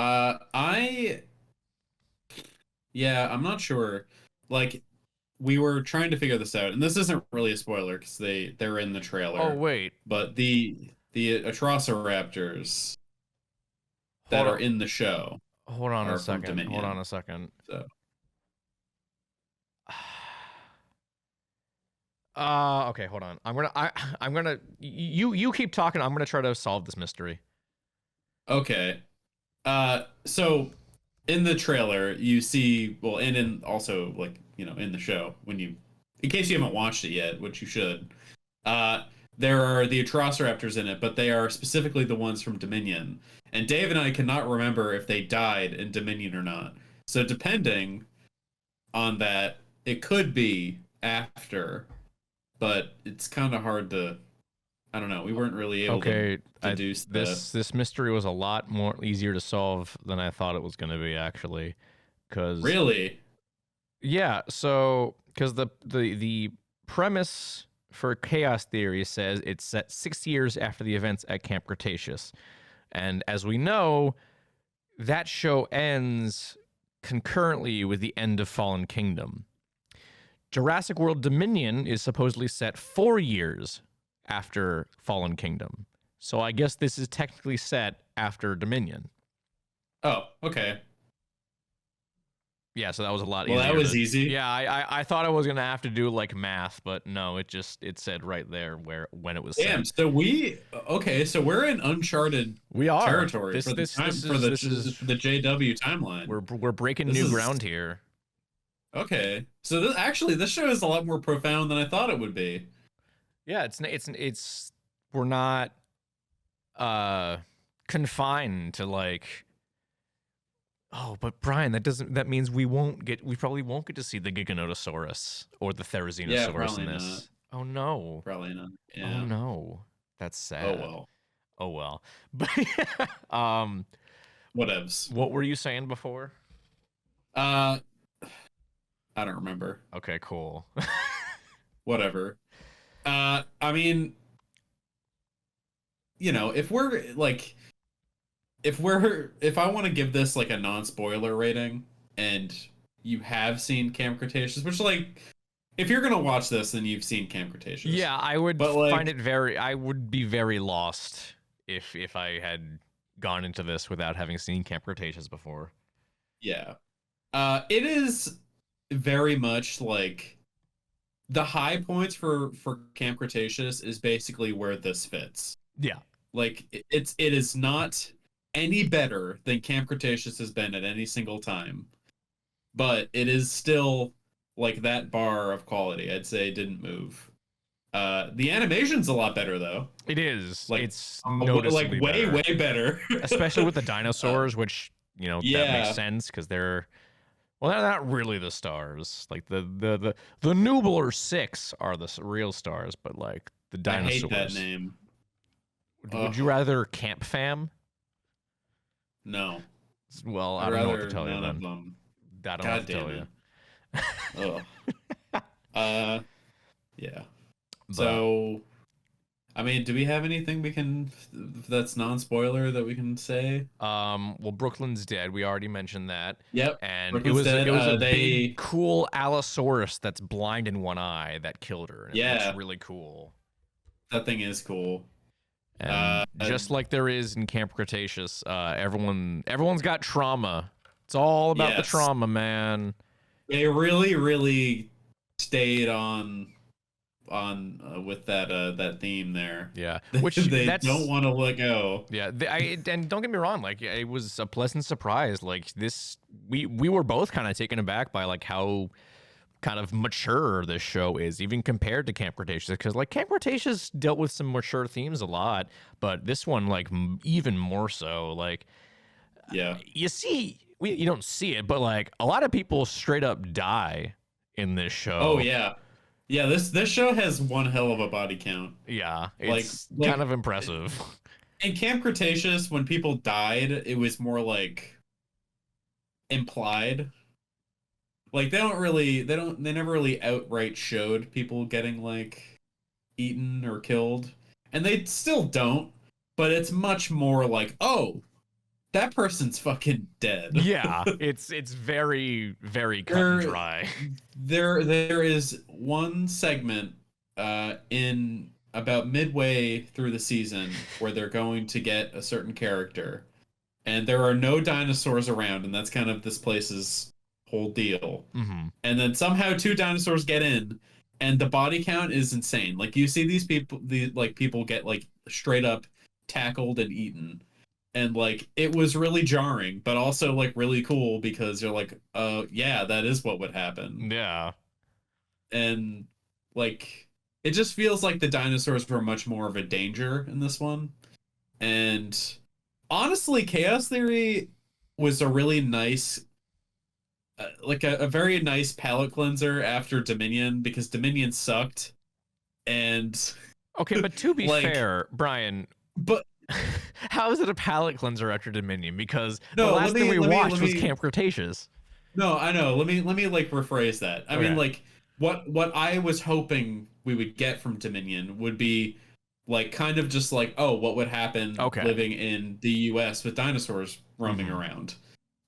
I I'm not sure. Like, we were trying to figure this out, and this isn't really a spoiler because they're in the trailer. Oh wait, but the Atrociraptors that are in the show. Hold on a second. Hold on a second. So. Okay, hold on. I'm gonna you keep talking. I'm gonna try to solve this mystery. Okay. So in the trailer you see, well, and in also, like, you know, in the show, in case you haven't watched it yet, which you should, there are the Atrociraptors in it, but they are specifically the ones from Dominion. And Dave and I cannot remember if they died in Dominion or not. So depending on that, it could be after, but it's kind of hard to, I don't know. We weren't really able to deduce this mystery was a lot more easier to solve than I thought it was going to be, actually. Really? Yeah. So because the premise for Chaos Theory says it's set 6 years after the events at Camp Cretaceous, and as we know, that show ends concurrently with the end of Fallen Kingdom. Jurassic World Dominion is supposedly set 4 years after Fallen Kingdom. So I guess this is technically set after Dominion. Oh, okay. Yeah, so that was a lot easier. Well, that was easy. Yeah, I thought I was going to have to do like math, but no, it said right there when it was Damn, set. so so we're in uncharted territory for the JW timeline. We're breaking new ground here. Okay. So this show is a lot more profound than I thought it would be. Yeah, it's we're not confined to like, oh, but Brian, that means we probably won't get to see the Giganotosaurus or the Therizinosaurus in this. Not. Oh no. Probably not. Yeah. Oh no. That's sad. Oh well. But whatevs. What were you saying before? I don't remember. Okay, cool. Whatever. I mean, you know, if I want to give this like a non-spoiler rating, and you have seen Camp Cretaceous, which, like, if you're gonna watch this, then you've seen Camp Cretaceous. Yeah, I would I would be very lost if I had gone into this without having seen Camp Cretaceous before. Yeah. It is very much like the high points for Camp Cretaceous is basically where this fits. Yeah. Like, it is not any better than Camp Cretaceous has been at any single time, but it is still like that bar of quality. I'd say didn't move. The animation's a lot better though. It is. Like, it's noticeably way better. Way better. Especially with the dinosaurs, which, you know, that makes sense because they're not really the stars. Like the Nublar Six are the real stars, but like the dinosaurs. I hate that name. Would you rather Camp Fam? No. Well, I don't know what to tell you then. I don't know what to tell you. Yeah. But, so, I mean, do we have anything that's non-spoiler that we can say? Well, Brooklyn's dead. We already mentioned that. Yep. And Brooklyn's it was a dead. big, cool Allosaurus that's blind in one eye that killed her. And it looks really cool. That thing is cool. And just like there is in Camp Cretaceous, everyone's got trauma. It's all about the trauma, man. They really, really stayed on with that theme there. Yeah, which they don't want to let go. Yeah, and don't get me wrong, like, it was a pleasant surprise. Like, this, we were both kind of taken aback by like how kind of mature this show is, even compared to Camp Cretaceous, because like Camp Cretaceous dealt with some mature themes a lot, but this one like even more so. Like, yeah, you don't see it, but like a lot of people straight up die in this show. Oh yeah. Yeah, this show has one hell of a body count. Yeah, it's kind of impressive. In Camp Cretaceous, when people died, it was more like implied. Like, they never really outright showed people getting like eaten or killed, and they still don't. But it's much more like, oh, that person's fucking dead. Yeah, it's very very cut and dry. There is one segment in about midway through the season where they're going to get a certain character, and there are no dinosaurs around, and that's kind of this place's whole deal. Mm-hmm. And then somehow 2 dinosaurs get in, and the body count is insane. Like, you see these people, people get like straight up tackled and eaten, and like it was really jarring, but also like really cool because you're like, yeah, that is what would happen. Yeah, and like it just feels like the dinosaurs were much more of a danger in this one. And honestly, Chaos Theory was a really nice, like a very nice palate cleanser after Dominion, because Dominion sucked. And okay, but to be like, fair, Brian, but how is it a palate cleanser after Dominion? Because no, the last thing we watched was Camp Cretaceous. No, I know. Let me like rephrase that. I mean, like what I was hoping we would get from Dominion would be like kind of just like, oh, what would happen living in the US with dinosaurs roaming around.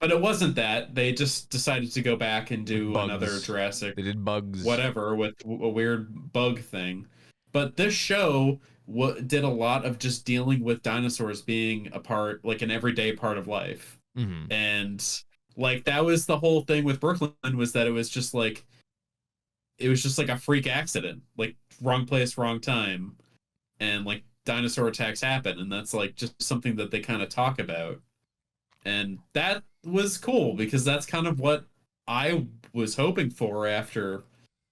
But it wasn't that. They just decided to go back and do another Jurassic. They did bugs. Whatever, with a weird bug thing. But this show did a lot of just dealing with dinosaurs being a part, like an everyday part of life. Mm-hmm. And like that was the whole thing with Brooklyn, was that it was just like a freak accident, like wrong place, wrong time, and like dinosaur attacks happen, and that's like just something that they kind of talk about. And that was cool because that's kind of what I was hoping for after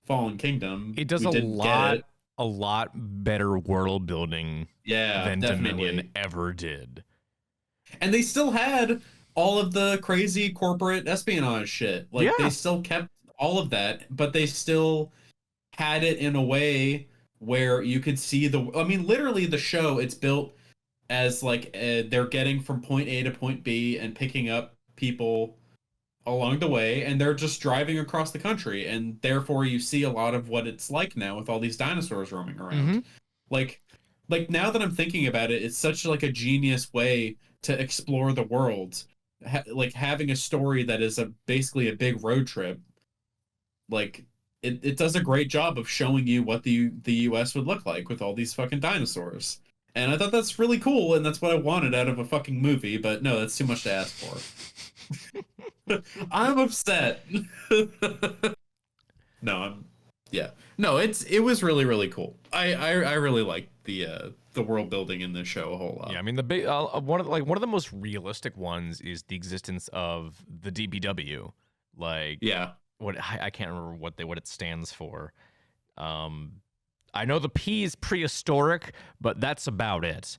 Fallen Kingdom. It does a lot better world building than Dominion ever did. And they still had all of the crazy corporate espionage shit. Like they still kept all of that, but they still had it in a way where you could see literally the show, it's built as like they're getting from point A to point B and picking up people along the way, and they're just driving across the country, and therefore you see a lot of what it's like now with all these dinosaurs roaming around. Like now that I'm thinking about it, it's such like a genius way to explore the world. Like having a story that is basically a big road trip. Like it does a great job of showing you what the US would look like with all these fucking dinosaurs. And I thought that's really cool, and that's what I wanted out of a fucking movie, but no, that's too much to ask for. I'm upset. No, it was really, really cool. I really liked the world building in this show a whole lot. Yeah, I mean the big one of the most realistic ones is the existence of the DPW. Like, yeah, what I can't remember what it stands for. I know the P is prehistoric, but that's about it.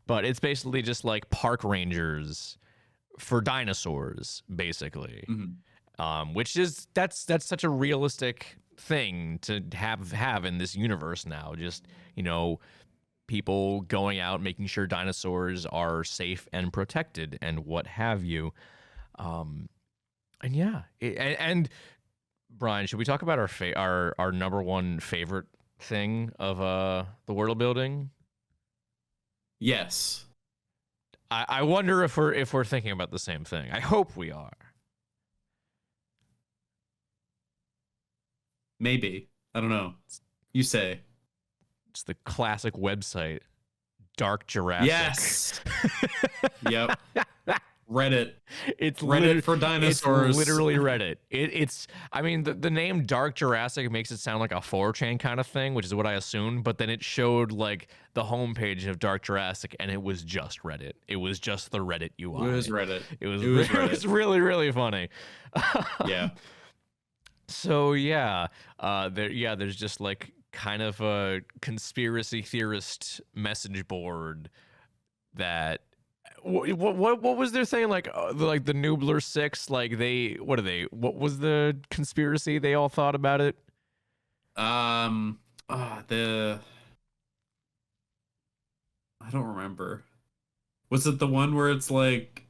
But it's basically just like park rangers for dinosaurs, basically. Which is that's such a realistic thing to have in this universe now. Just, people going out making sure dinosaurs are safe and protected and what have you. And yeah, and Brian, should we talk about our number one favorite thing of the world building? Yes. I wonder if we're thinking about the same thing. I hope we are. Maybe. I don't know. You say. It's the classic website, Dark Jurassic. Yes. Yep. Reddit. It's Reddit for dinosaurs. It's literally Reddit. It's. I mean, the name Dark Jurassic makes it sound like a 4chan kind of thing, which is what I assumed. But then it showed like the homepage of Dark Jurassic, and it was just Reddit. It was just the Reddit UI. It was Reddit. It was really, really funny. Yeah. So yeah, there's just like kind of a conspiracy theorist message board that. What was their thing, like the Nublar Six, like what was the conspiracy they all thought about it? I don't remember. Was it the one where it's like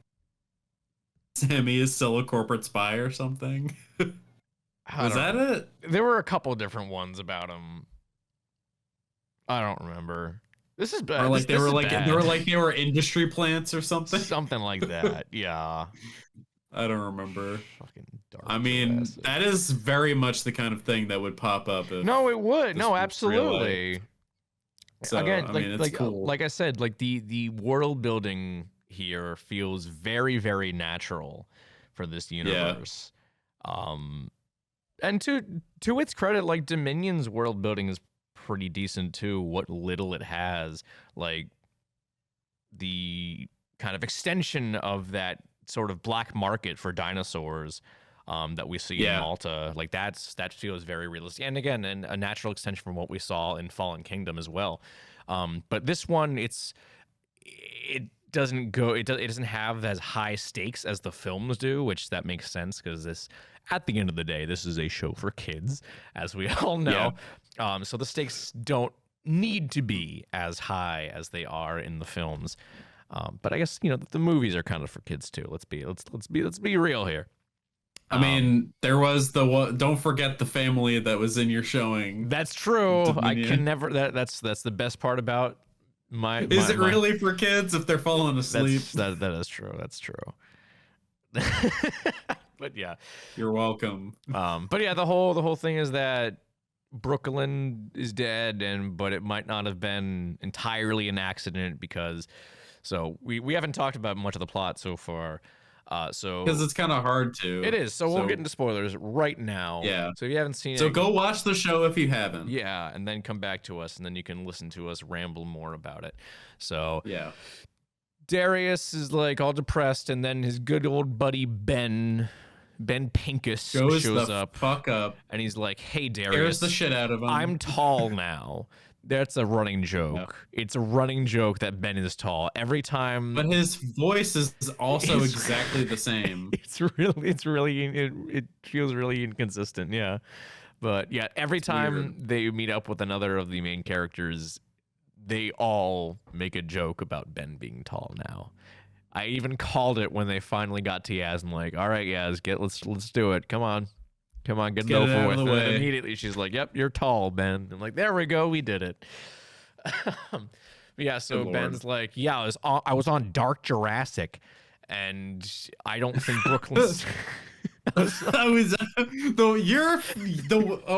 Sammy is still a corporate spy or something? Was that it? There were a couple different ones about him. I don't remember. This is bad. Or like they were industry plants or something. Something like that. Yeah. I don't remember. Fucking dark. I mean, that is very much the kind of thing that would pop up. No, it would. No, absolutely. So, again, I mean, it's cool. Like I said, like the world building here feels very, very natural for this universe. Yeah. And to its credit, like Dominion's world building is pretty decent too. What little it has, like the kind of extension of that sort of black market for dinosaurs that we see in Malta, like that feels very realistic, and again, a natural extension from what we saw in Fallen Kingdom as well. But this one, it doesn't have as high stakes as the films do, which that makes sense because this, at the end of the day, this is a show for kids, as we all know. Yeah. So the stakes don't need to be as high as they are in the films. But I guess the movies are kind of for kids too. Let's be real here. I mean, there was don't forget the family that was in your showing. That's true. Dominion. I can never. That's the best part about Is it really for kids if they're falling asleep? That is true. That's true. But yeah, you're welcome. But yeah, the whole thing is that Brooklyn is dead, but it might not have been entirely an accident because. So we haven't talked about much of the plot so far. Because it's kind of hard to. It is. So we'll get into spoilers right now. Yeah. So if you haven't seen it. So go watch the show if you haven't. Yeah, and then come back to us, and then you can listen to us ramble more about it. So yeah. Darius is like all depressed, and then his good old buddy Ben Pincus shows up. Fuck up. And he's like, "Hey Darius, scares the shit out of him. I'm tall now." That's a running joke. Yep. It's a running joke that Ben is tall every time. But his voice is also exactly the same. It feels really inconsistent. Yeah. But yeah, every time they meet up with another of the main characters, they all make a joke about Ben being tall now. I even called it when they finally got to Yaz. I'm like, all right, Yaz, let's do it. Come on, get it over with. And immediately she's like, yep, you're tall, Ben. I'm like, there we go, we did it. Yeah, so Ben's like, yeah, I was on Dark Jurassic, and I don't think Brooklyn's... Oh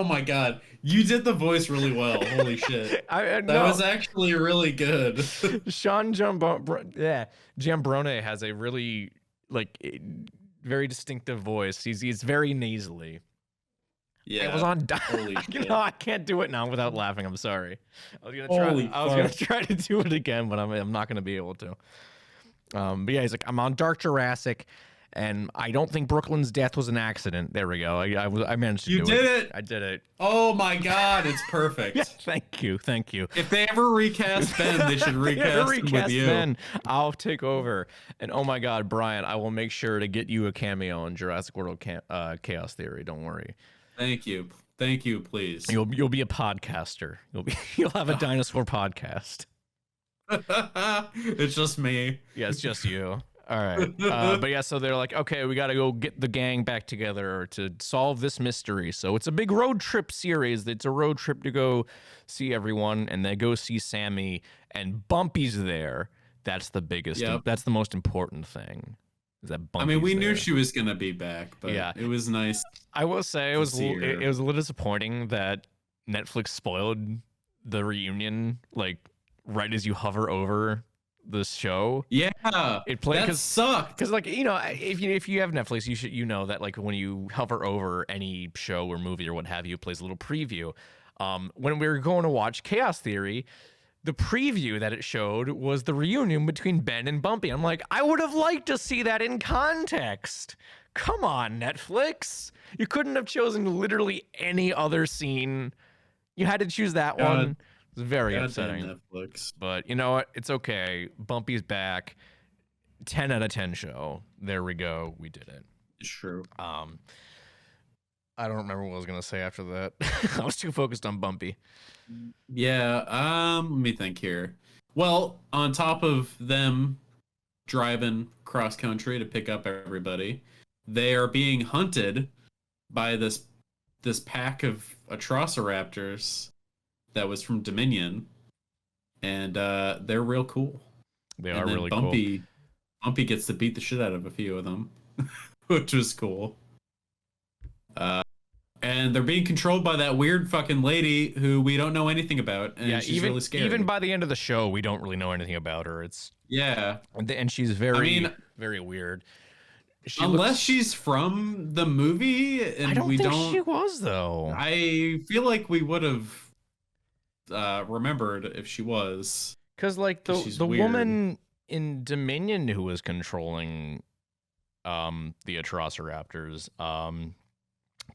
my god, you did the voice really well. Holy shit. That was actually really good. Sean Giambrone has a really very distinctive voice. He's very nasally. Yeah. I was on I can't do it now without laughing. I'm sorry. I was gonna try to do it again, but I'm not gonna be able to. But yeah, he's like, I'm on Dark Jurassic, and I don't think Brooklyn's death was an accident. There we go. I managed to do it. You did it. I did it. Oh my god, it's perfect. Yeah, thank you. If they ever recast Ben, they should recast him with you. Ben, I'll take over. And oh my god, Brian, I will make sure to get you a cameo in Jurassic World Chaos Theory. Don't worry. Thank you, please. You'll be a podcaster. You'll have a dinosaur podcast. It's just me. Yeah, it's just you. All right. But yeah, so they're like, okay, we got to go get the gang back together to solve this mystery. So it's a big road trip series. It's a road trip to go see everyone, and they go see Sammy, and Bumpy's there. That's the biggest. Yep. That's the most important thing. Is that Bumpy's we there. Knew she was gonna be back, but yeah, it was nice. I will say it was a little disappointing that Netflix spoiled the reunion right as you hover over the show. Yeah, it played. That sucked. Because if you have Netflix, you know that when you hover over any show or movie or what have you, it plays a little preview. When we were going to watch Chaos Theory, the preview that it showed was the reunion between Ben and Bumpy. I'm like, I would have liked to see that in context. Come on, Netflix. You couldn't have chosen literally any other scene. You had to choose that one. It's very upsetting. Netflix. But you know what? It's okay. Bumpy's back. 10 out of 10 show. There we go. We did it. It's true. I don't remember what I was going to say after that. I was too focused on Bumpy. Yeah, let me think here. Well, on top of them driving cross country to pick up everybody, they are being hunted by this pack of Atrociraptors that was from Dominion. and they're real cool. They are really cool. Bumpy gets to beat the shit out of a few of them, which was cool. And they're being controlled by that weird fucking lady who we don't know anything about, and she's really scary. Even by the end of the show, we don't really know anything about her. And she's very weird. Unless she's from the movie, and I don't think she was, though. I feel like we would have remembered if she was. Because like the woman in Dominion who was controlling the Atrociraptors,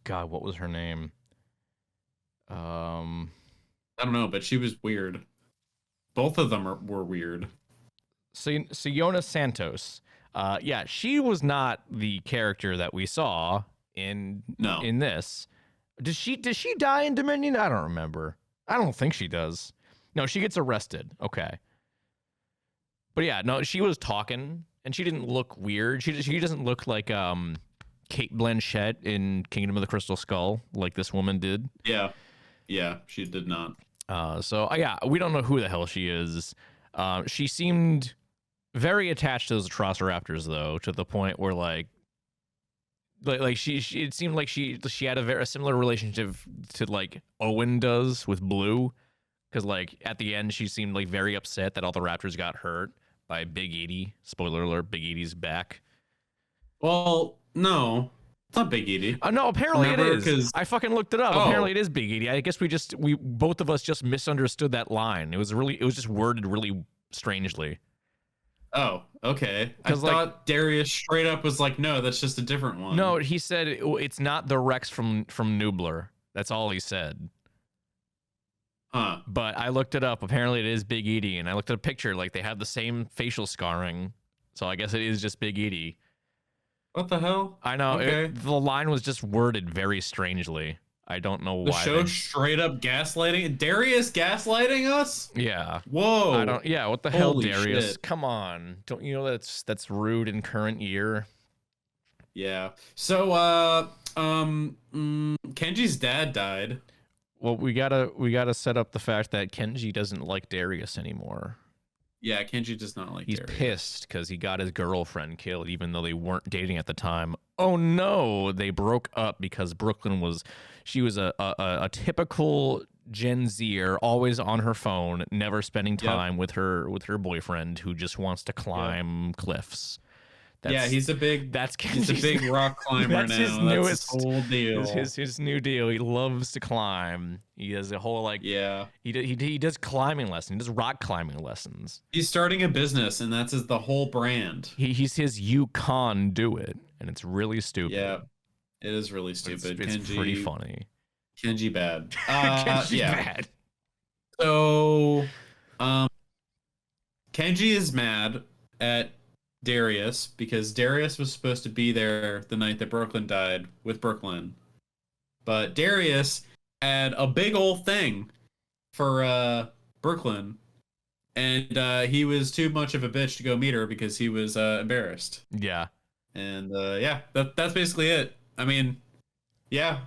God, what was her name? I don't know, but she was weird. Both of them were weird. Siona Santos. Yeah, she was not the character that we saw in this. Does she die in Dominion? I don't remember. I don't think she does. No, she gets arrested. Okay. But yeah, no, she was talking and she didn't look weird. She doesn't look like Kate Blanchett in Kingdom of the Crystal Skull like this woman did. Yeah, she did not. Yeah, we don't know who the hell she is. She seemed very attached to those Atrociraptors, though, to the point where like it seemed like she had a very similar relationship to like Owen does with Blue, because like at the end she seemed like very upset that all the raptors got hurt by Big Edie. Spoiler alert: Big Edie's back. Well, no, it's not Big Edie. No, apparently it is. I fucking looked it up. Apparently it is Big Edie. I guess we both of us just misunderstood that line. It was just worded really strangely. Oh, okay. I thought Darius straight up was like, no, that's just a different one. No, he said it's not the Rex from Nublar. That's all he said. Huh. But I looked it up. Apparently it is Big Edie, and I looked at a picture. Like, they have the same facial scarring. So I guess it is just Big Edie. What the hell? I know. Okay. The line was just worded very strangely. I don't know why. The show straight up gaslighting? Darius gaslighting us? Yeah. Whoa. Yeah, what the hell, Darius? Shit. Come on. Don't you know that's rude in current year? Yeah. So Kenji's dad died. Well, we gotta set up the fact that Kenji doesn't like Darius anymore. Yeah, Kenji does not like Darius. He's pissed because he got his girlfriend killed, even though they weren't dating at the time. Oh no, they broke up because Brooklyn was a typical Gen Zer, always on her phone, never spending time with her boyfriend who just wants to climb cliffs. He's a big rock climber now. That's his newest whole deal. His new deal. He loves to climb. He does a whole He does climbing lessons. He does rock climbing lessons. He's starting a business, and that's the whole brand. He's his "You Can Do It," and it's really stupid. Yeah, it is really stupid. It's Kenji, pretty funny. Kenji bad. Kenji bad. So, Kenji is mad at Darius because Darius was supposed to be there the night that Brooklyn died with Brooklyn, but Darius had a big old thing for Brooklyn, and he was too much of a bitch to go meet her because he was embarrassed. Yeah, and that's basically it. I mean, yeah,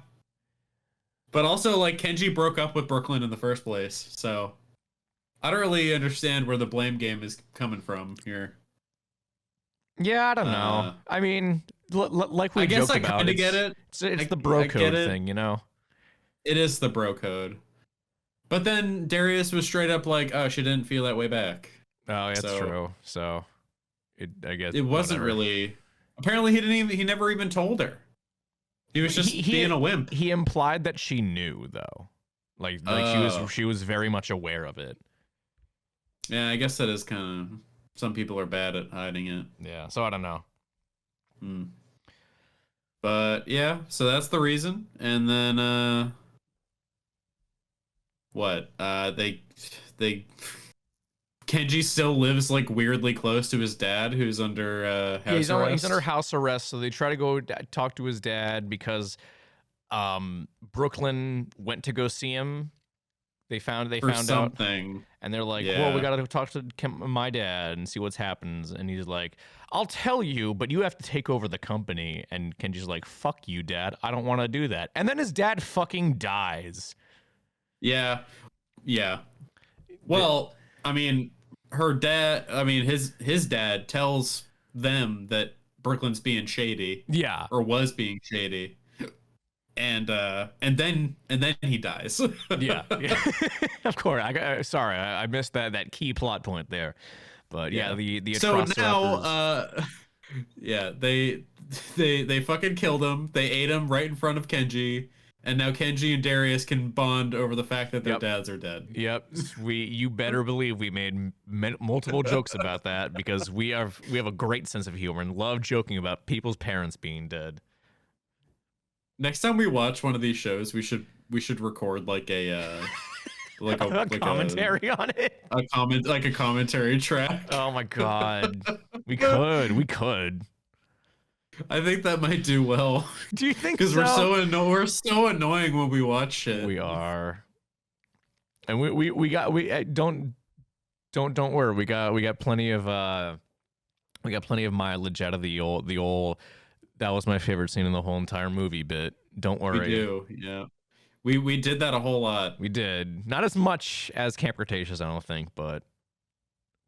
but also like Kenji broke up with Brooklyn in the first place, so I don't really understand where the blame game is coming from here. Yeah, I don't know. I mean, like we joked about, I kind of get it. It's the bro code thing, you know? It is the bro code. But then Darius was straight up like, oh, she didn't feel that way back. Oh, that's true. So, I guess it wasn't really. Apparently, he never even told her. He was just being a wimp. He implied that she knew, though. Like she was very much aware of it. Yeah, I guess that is kind of. Some people are bad at hiding it. Yeah, so I don't know. But yeah, so that's the reason. And then what? They Kenji still lives like weirdly close to his dad, who's under house arrest. He's under house arrest, so they try to go talk to his dad because Brooklyn went to go see him. They found something. out, and they're like, "Well, we gotta talk to my dad and see what's happens." And he's like, "I'll tell you, but you have to take over the company." And Kenji's like, "Fuck you, Dad. I don't want to do that." And then his dad fucking dies. Yeah. Well, I mean, his dad tells them that Brooklyn's being shady. Yeah. Or was being shady. And then he dies. Yeah. Of course. I missed that key plot point there. But yeah, the so Atrociraptors. now yeah, they fucking killed him. They ate him right in front of Kenji, and now Kenji and Darius can bond over the fact that their dads are dead. Yep. You better believe we made multiple jokes about that, because we have a great sense of humor and love joking about people's parents being dead. Next time we watch one of these shows, we should record like a commentary on it. A commentary track. Oh my god. We could. I think that might do well. Do you think? Because we're so annoying when we watch shit. We are. And we don't worry. We got plenty of mileage out of the old that was my favorite scene in the whole entire movie bit. Don't worry. We do. Yeah. We did that a whole lot. We did. Not as much as Camp Cretaceous, I don't think, but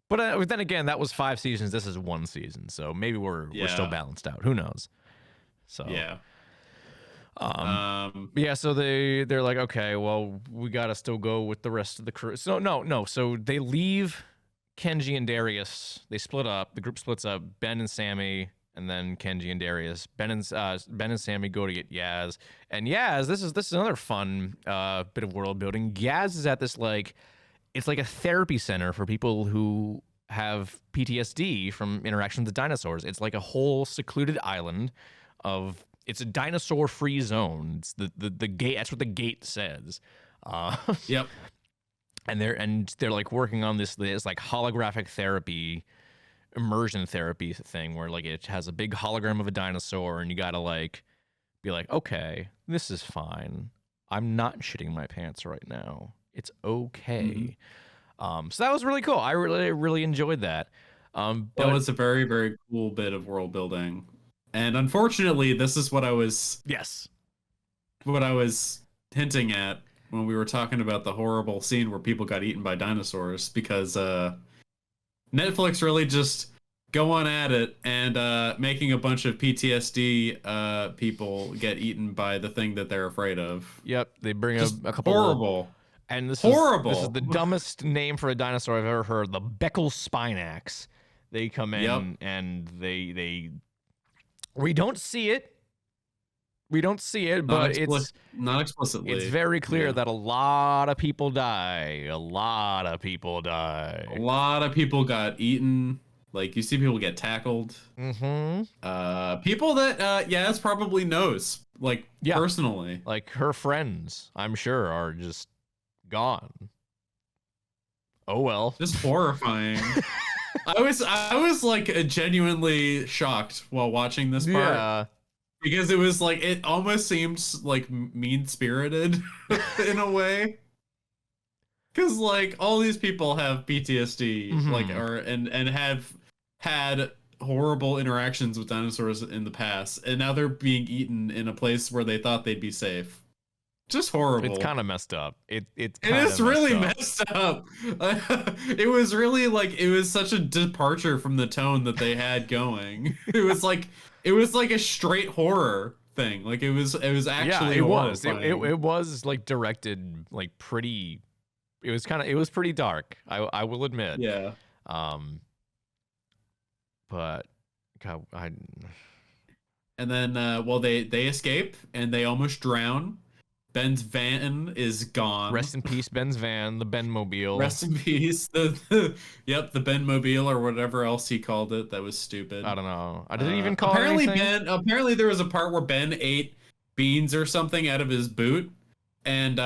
then again, that was 5 seasons. This is 1 season, so maybe we're still balanced out. Who knows? So yeah. Yeah. So they're like, okay, well, we gotta still go with the rest of the crew. So no. So they leave Kenji and Darius. They split up. The group splits up. Ben and Sammy. And then Kenji and Darius, Ben and Sammy go to get Yaz, and Yaz. This is another fun bit of world building. Yaz is at this it's like a therapy center for people who have PTSD from interactions with dinosaurs. It's like a whole secluded island it's a dinosaur-free zone. It's the gate. That's what the gate says. Yep. And they're like working on this like holographic therapy. Immersion therapy thing where like it has a big hologram of a dinosaur, and you gotta like be like, okay, this is fine. I'm not shitting my pants right now. It's okay. So that was really cool. I really enjoyed that. But that was a very, very cool bit of world building. And unfortunately, this is what I was hinting at when we were talking about the horrible scene where people got eaten by dinosaurs, because Netflix really just going at it and making a bunch of PTSD people get eaten by the thing that they're afraid of. Yep, they bring a couple horrible. And this horrible. This is the dumbest name for a dinosaur I've ever heard. The Beckel Spinax. They come in and they we don't see it. But it's not explicitly. It's very clear that a lot of people die. A lot of people got eaten. Like, you see people get tackled. Mm-hmm. People that Yaz probably knows, like, personally. Like her friends, I'm sure, are just gone. Oh well. Just horrifying. I was like genuinely shocked while watching this part. Yeah. Because it was like, it almost seems like mean-spirited in a way. Because like all these people have PTSD, like, and have had horrible interactions with dinosaurs in the past, and now they're being eaten in a place where they thought they'd be safe. Just horrible. It's kind of messed up. It is really messed up. It was really like, it was such a departure from the tone that they had going. It was like a straight horror thing. Like it was actually it was like directed like pretty. It was pretty dark. I will admit. Yeah. But God, And then they escape and they almost drown. Ben's van is gone. Rest in peace, Ben's van, the Ben-mobile. Rest in peace. The Ben-mobile, or whatever else he called it. That was stupid. I don't know. I didn't even call it anything. Apparently there was a part where Ben ate beans or something out of his boot, and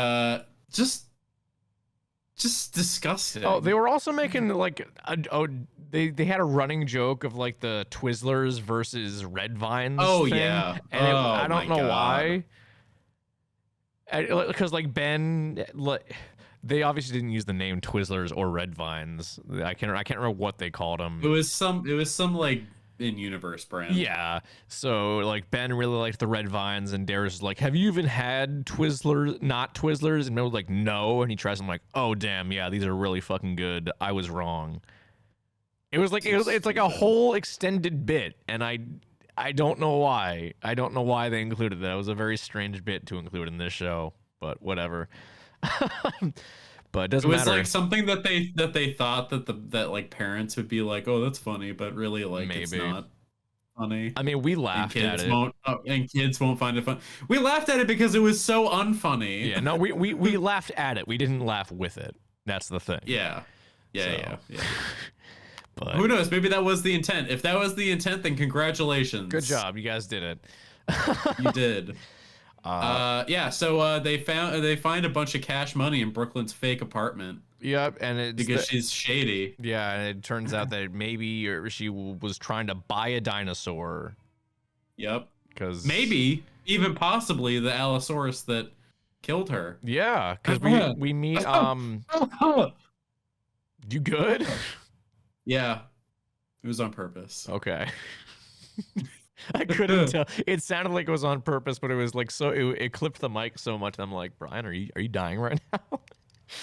just disgusting. Oh, they were also making like they had a running joke of like the Twizzlers versus Red Vines. Oh thing, yeah, and I don't know why. Because like Ben, they obviously didn't use the name Twizzlers or Red Vines. I can't remember what they called them. It was some in-universe brand. Yeah. So like Ben really liked the red vines, and Darius is like, "Have you even had Twizzlers, not Twizzlers?" And Mel's like, "No." And he tries them, like, "Oh damn, yeah, these are really fucking good. I was wrong." It's like a whole extended bit, and I don't know why. I don't know why they included that. It was a very strange bit to include in this show, but whatever. But it doesn't matter. It was like something that they thought that like parents would be like, "Oh, that's funny," but really like Maybe. It's not funny. I mean, we laughed at it. And kids won't find it fun. We laughed at it because it was so unfunny. Yeah, no, we laughed at it. We didn't laugh with it. That's the thing. Yeah. Yeah. But who knows? Maybe that was the intent. If that was the intent, then congratulations. Good job. You guys did it. You did. So they find a bunch of cash money in Brooklyn's fake apartment. Yep, and it's because she's shady. Yeah, and it turns out that maybe she was trying to buy a dinosaur. Yep. Because maybe even possibly the Allosaurus that killed her. Yeah, because we meet You good? Yeah, it was on purpose. Okay. I couldn't tell. It sounded like it was on purpose, but it was like it clipped the mic so much. I'm like, Brian, are you dying right now?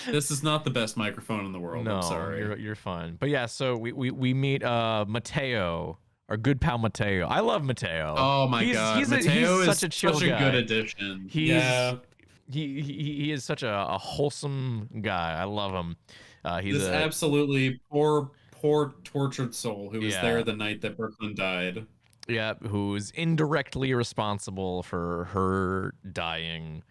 This is not the best microphone in the world. No, I'm sorry. You're fine. But yeah, so we meet Mateo, our good pal Mateo. I love Mateo. Oh my god, Mateo he's such a chill such guy. a good addition. He is such a wholesome guy. I love him. He's this absolutely poor tortured soul who was there the night that Brooklyn died. Yeah, who's indirectly responsible for her dying.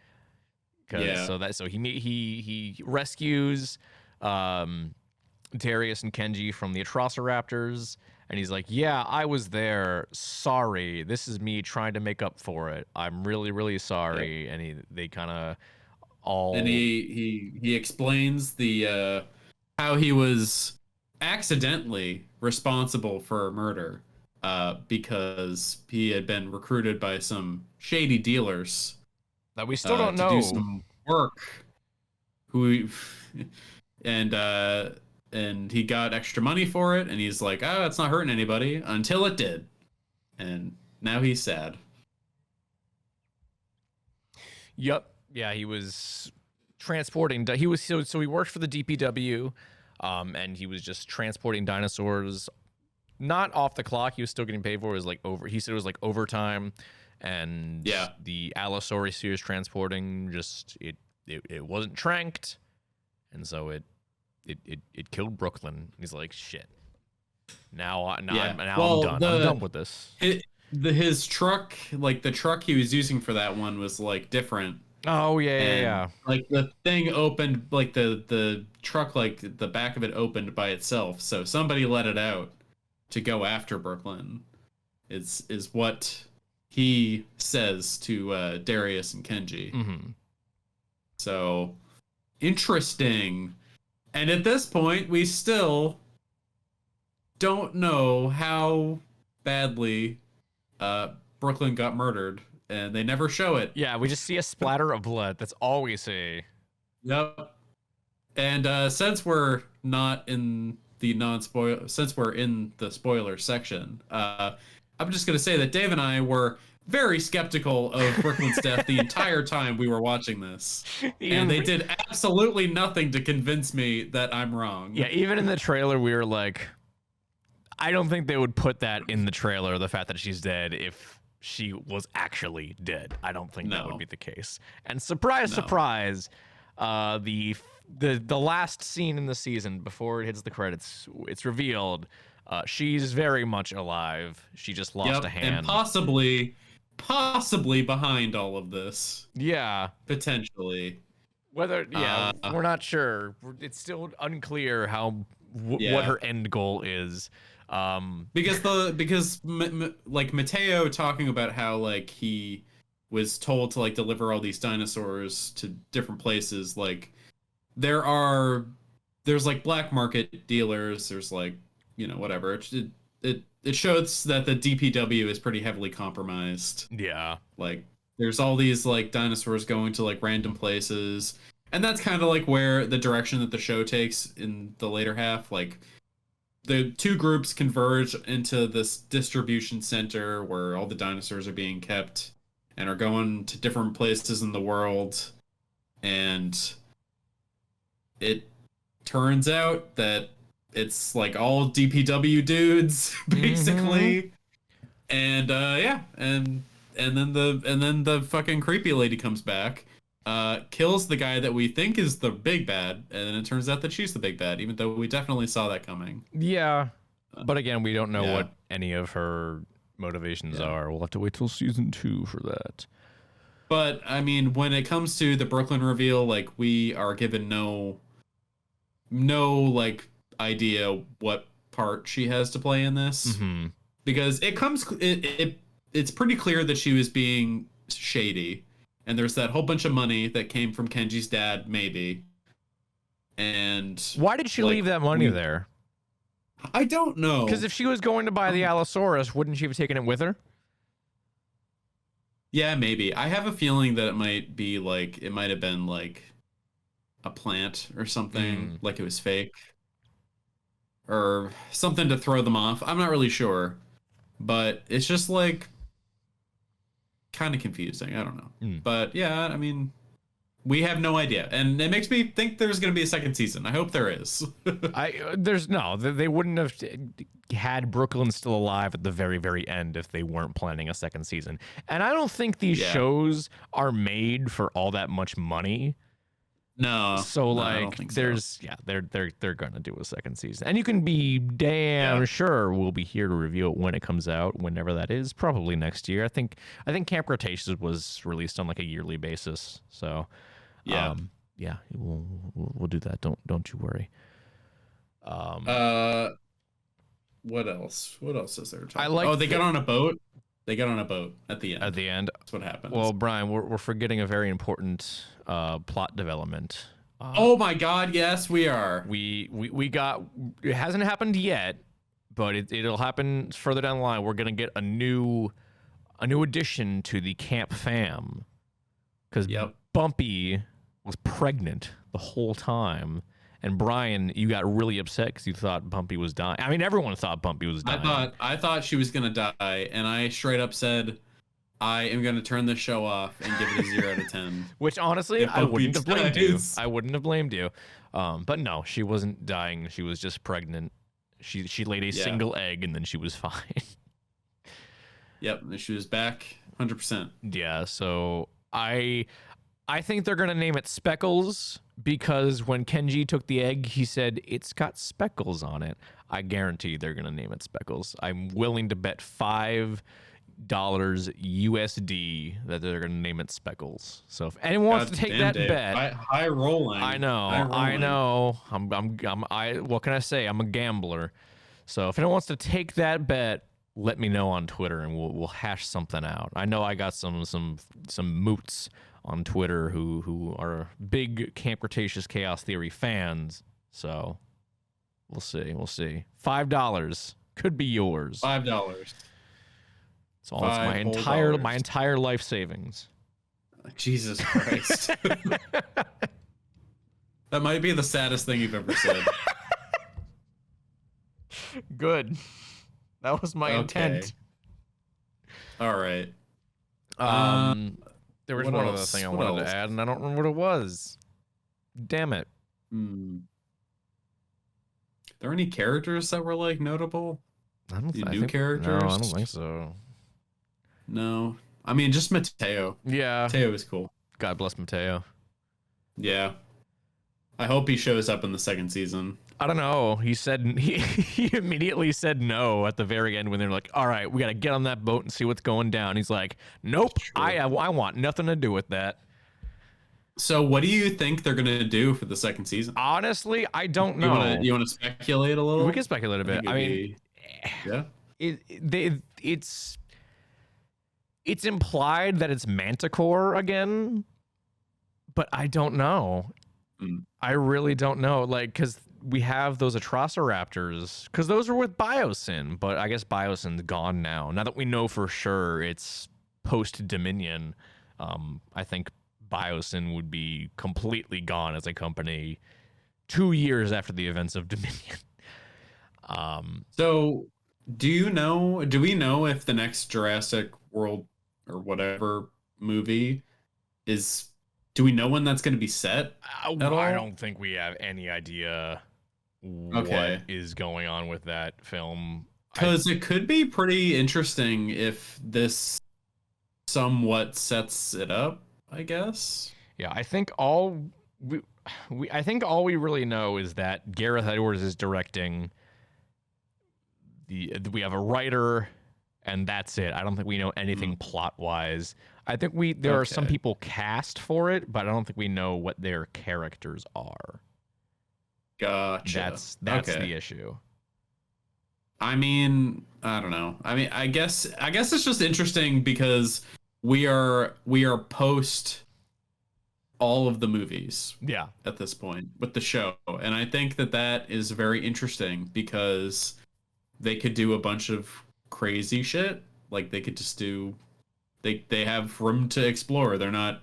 So he rescues Darius and Kenji from the Atrociraptors, and he's like, "Yeah, I was there. Sorry, this is me trying to make up for it. I'm really, really sorry." Yep. And they kind of all. And he explains the how he was accidentally responsible for a murder because he had been recruited by some shady dealers that we still don't know to do some work. And he got extra money for it, and he's like, "Oh, it's not hurting anybody," until it did, and now he's sad. Yep. Yeah, he was transporting. He was so he worked for the DPW, and he was just transporting dinosaurs, not off the clock. He was still getting paid for it. It was like over. He said it was like overtime, and the Allosaurus he was transporting just it wasn't tranked, and so it killed Brooklyn. He's like, shit. Now I'm done. I'm done with this. His truck, like the truck he was using for that one, was like different. Oh yeah. Like the thing opened, like the truck, like the back of it opened by itself. So somebody let it out to go after Brooklyn. Is what he says to Darius and Kenji. Mm-hmm. So interesting. And at this point, we still don't know how badly Brooklyn got murdered, and they never show it. Yeah, we just see a splatter of blood. That's all we see. Yep. And since we're not in the since we're in the spoiler section, I'm just gonna say that Dave and I were very skeptical of Brooklyn's death the entire time we were watching this. And they did absolutely nothing to convince me that I'm wrong. Yeah, even in the trailer, we were like, I don't think they would put that in the trailer, the fact that she's dead, if she was actually dead. I don't think that would be the case. And surprise, the last scene in the season, before it hits the credits, it's revealed she's very much alive. She just lost a hand. And possibly behind all of this. Yeah. Potentially. We're not sure. It's still unclear what her end goal is. Because like Mateo talking about how like he was told to like deliver all these dinosaurs to different places, like there's like black market dealers, there's like, whatever. It shows that the DPW is pretty heavily compromised. Yeah. Like there's all these like dinosaurs going to like random places. And that's kind of like where the direction that the show takes in the later half. Like the two groups converge into this distribution center where all the dinosaurs are being kept and are going to different places in the world. And it turns out that it's like all DPW dudes, basically. And and then the fucking creepy lady comes back, kills the guy that we think is the big bad, and then it turns out that she's the big bad, even though we definitely saw that coming. Yeah, but again, we don't know what any of her motivations are. We'll have to wait till season 2 for that. But I mean, when it comes to the Brooklyn reveal, like, we are given no like idea what part she has to play in this, because it's pretty clear that she was being shady, and there's that whole bunch of money that came from Kenji's dad, maybe. And why did she leave that money there? I don't know. Because if she was going to buy the Allosaurus, wouldn't she have taken it with her? Yeah, maybe. I have a feeling that it might have been like a plant or something, like it was fake, or something to throw them off. I'm not really sure, but it's just like kind of confusing. I don't know. But yeah, I mean, we have no idea, and it makes me think there's going to be a second season. I hope there is. They wouldn't have had Brooklyn still alive at the very, very end if they weren't planning a second season. And I don't think these shows are made for all that much money. No. So like, there's they're gonna do a second season, and you can be damn sure we'll be here to review it when it comes out, whenever that is, probably next year. I think Camp Cretaceous was released on like a yearly basis, so we'll do that. Don't you worry. What else? What else is there? They got on a boat. They got on a boat at the end. At the end, that's what happens. Well, Brian, we're forgetting a very important plot development. Oh my God! Yes, we are. We got. It hasn't happened yet, but it'll happen further down the line. We're gonna get a new addition to the Camp fam, because Bumpy was pregnant the whole time. And Brian, you got really upset because you thought Bumpy was dying. I mean, everyone thought Bumpy was dying. I thought she was gonna die, and I straight up said, I am gonna turn this show off and give it a 0 out of 10. Which honestly, I wouldn't have blamed you. I wouldn't have blamed you. But no, she wasn't dying. She was just pregnant. She laid a single egg, and then she was fine. Yep, and she was back 100%. Yeah. So I think they're gonna name it Speckles, because when Kenji took the egg, he said it's got speckles on it. I guarantee they're gonna name it Speckles. I'm willing to bet $5 USD that they're gonna name it Speckles. So if anyone wants to take that bet, high rolling. I know. What can I say? I'm a gambler. So if anyone wants to take that bet, let me know on Twitter, and we'll hash something out. I know I got some moots on Twitter who are big Camp Cretaceous Chaos Theory fans. So we'll see. $5 could be yours. $5. It's almost my entire life savings. Jesus Christ. That might be the saddest thing you've ever said. Good. That was my intent. All right. There was one other thing I wanted to add, and I don't remember what it was. Damn it. Are there any characters that were like notable? I don't think new characters. No, I don't think so. No, I mean just Mateo. Yeah, Mateo is cool. God bless Mateo. Yeah, I hope he shows up in the second season. I don't know. He said he immediately said no at the very end when they're like, "All right, we got to get on that boat and see what's going down." He's like, "Nope, I want nothing to do with that." So, what do you think they're gonna do for the second season? Honestly, I don't know. You want to speculate a little? We can speculate a bit. I mean, it's implied that it's Manticore again, but I don't know. I really don't know. Like, because we have those Atrociraptors, because those were with Biosyn, but I guess Biosyn's gone now. Now that we know for sure it's post-Dominion, I think Biosyn would be completely gone as a company 2 years after the events of Dominion. So, do we know if the next Jurassic World or whatever movie do we know when that's going to be set at all? I don't think we have any idea what is going on with that film. Because it could be pretty interesting if this somewhat sets it up, I guess. Yeah, I think all we really know is that Gareth Edwards is directing. We have a writer, and that's it. I don't think we know anything plot-wise. I think there are some people cast for it, but I don't think we know what their characters are. Gotcha. That's the issue. I mean, I don't know. I mean, I guess it's just interesting because we are post all of the movies. Yeah. At this point with the show, and I think that is very interesting because they could do a bunch of crazy shit. Like they could just do. They have room to explore. They're not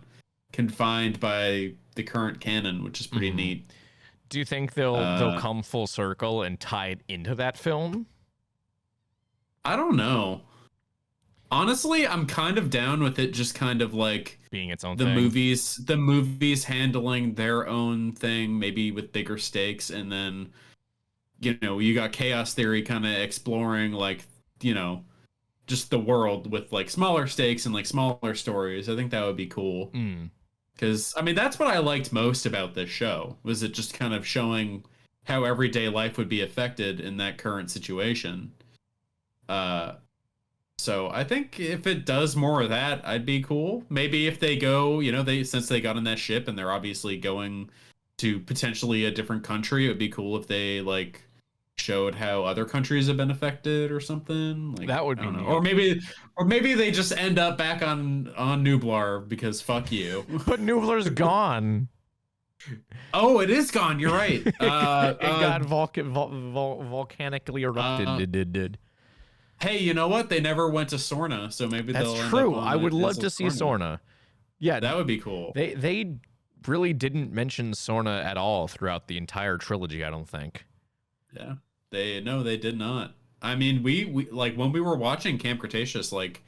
confined by the current canon, which is pretty neat. Do you think they'll come full circle and tie it into that film? I don't know. Honestly, I'm kind of down with it just kind of like being its own the thing. The movies handling their own thing, maybe with bigger stakes, and then you got Chaos Theory kind of exploring like, just the world with like smaller stakes and like smaller stories. I think that would be cool. Because I mean, that's what I liked most about this show, was it just kind of showing how everyday life would be affected in that current situation. So I think if it does more of that, I'd be cool. Maybe if they go, since they got in that ship and they're obviously going to potentially a different country, it would be cool if they like showed how other countries have been affected or something. Like that would be neat. Or maybe they just end up back on Nublar because fuck you. But Nublar's gone. Oh, it is gone. You're right. It got volcanically erupted. Hey, you know what? They never went to Sorna, so maybe that's they'll true. End up I would love to see Sorna. Yeah, that would be cool. They really didn't mention Sorna at all throughout the entire trilogy, I don't think. Yeah, they did not. I mean, we like when we were watching Camp Cretaceous, like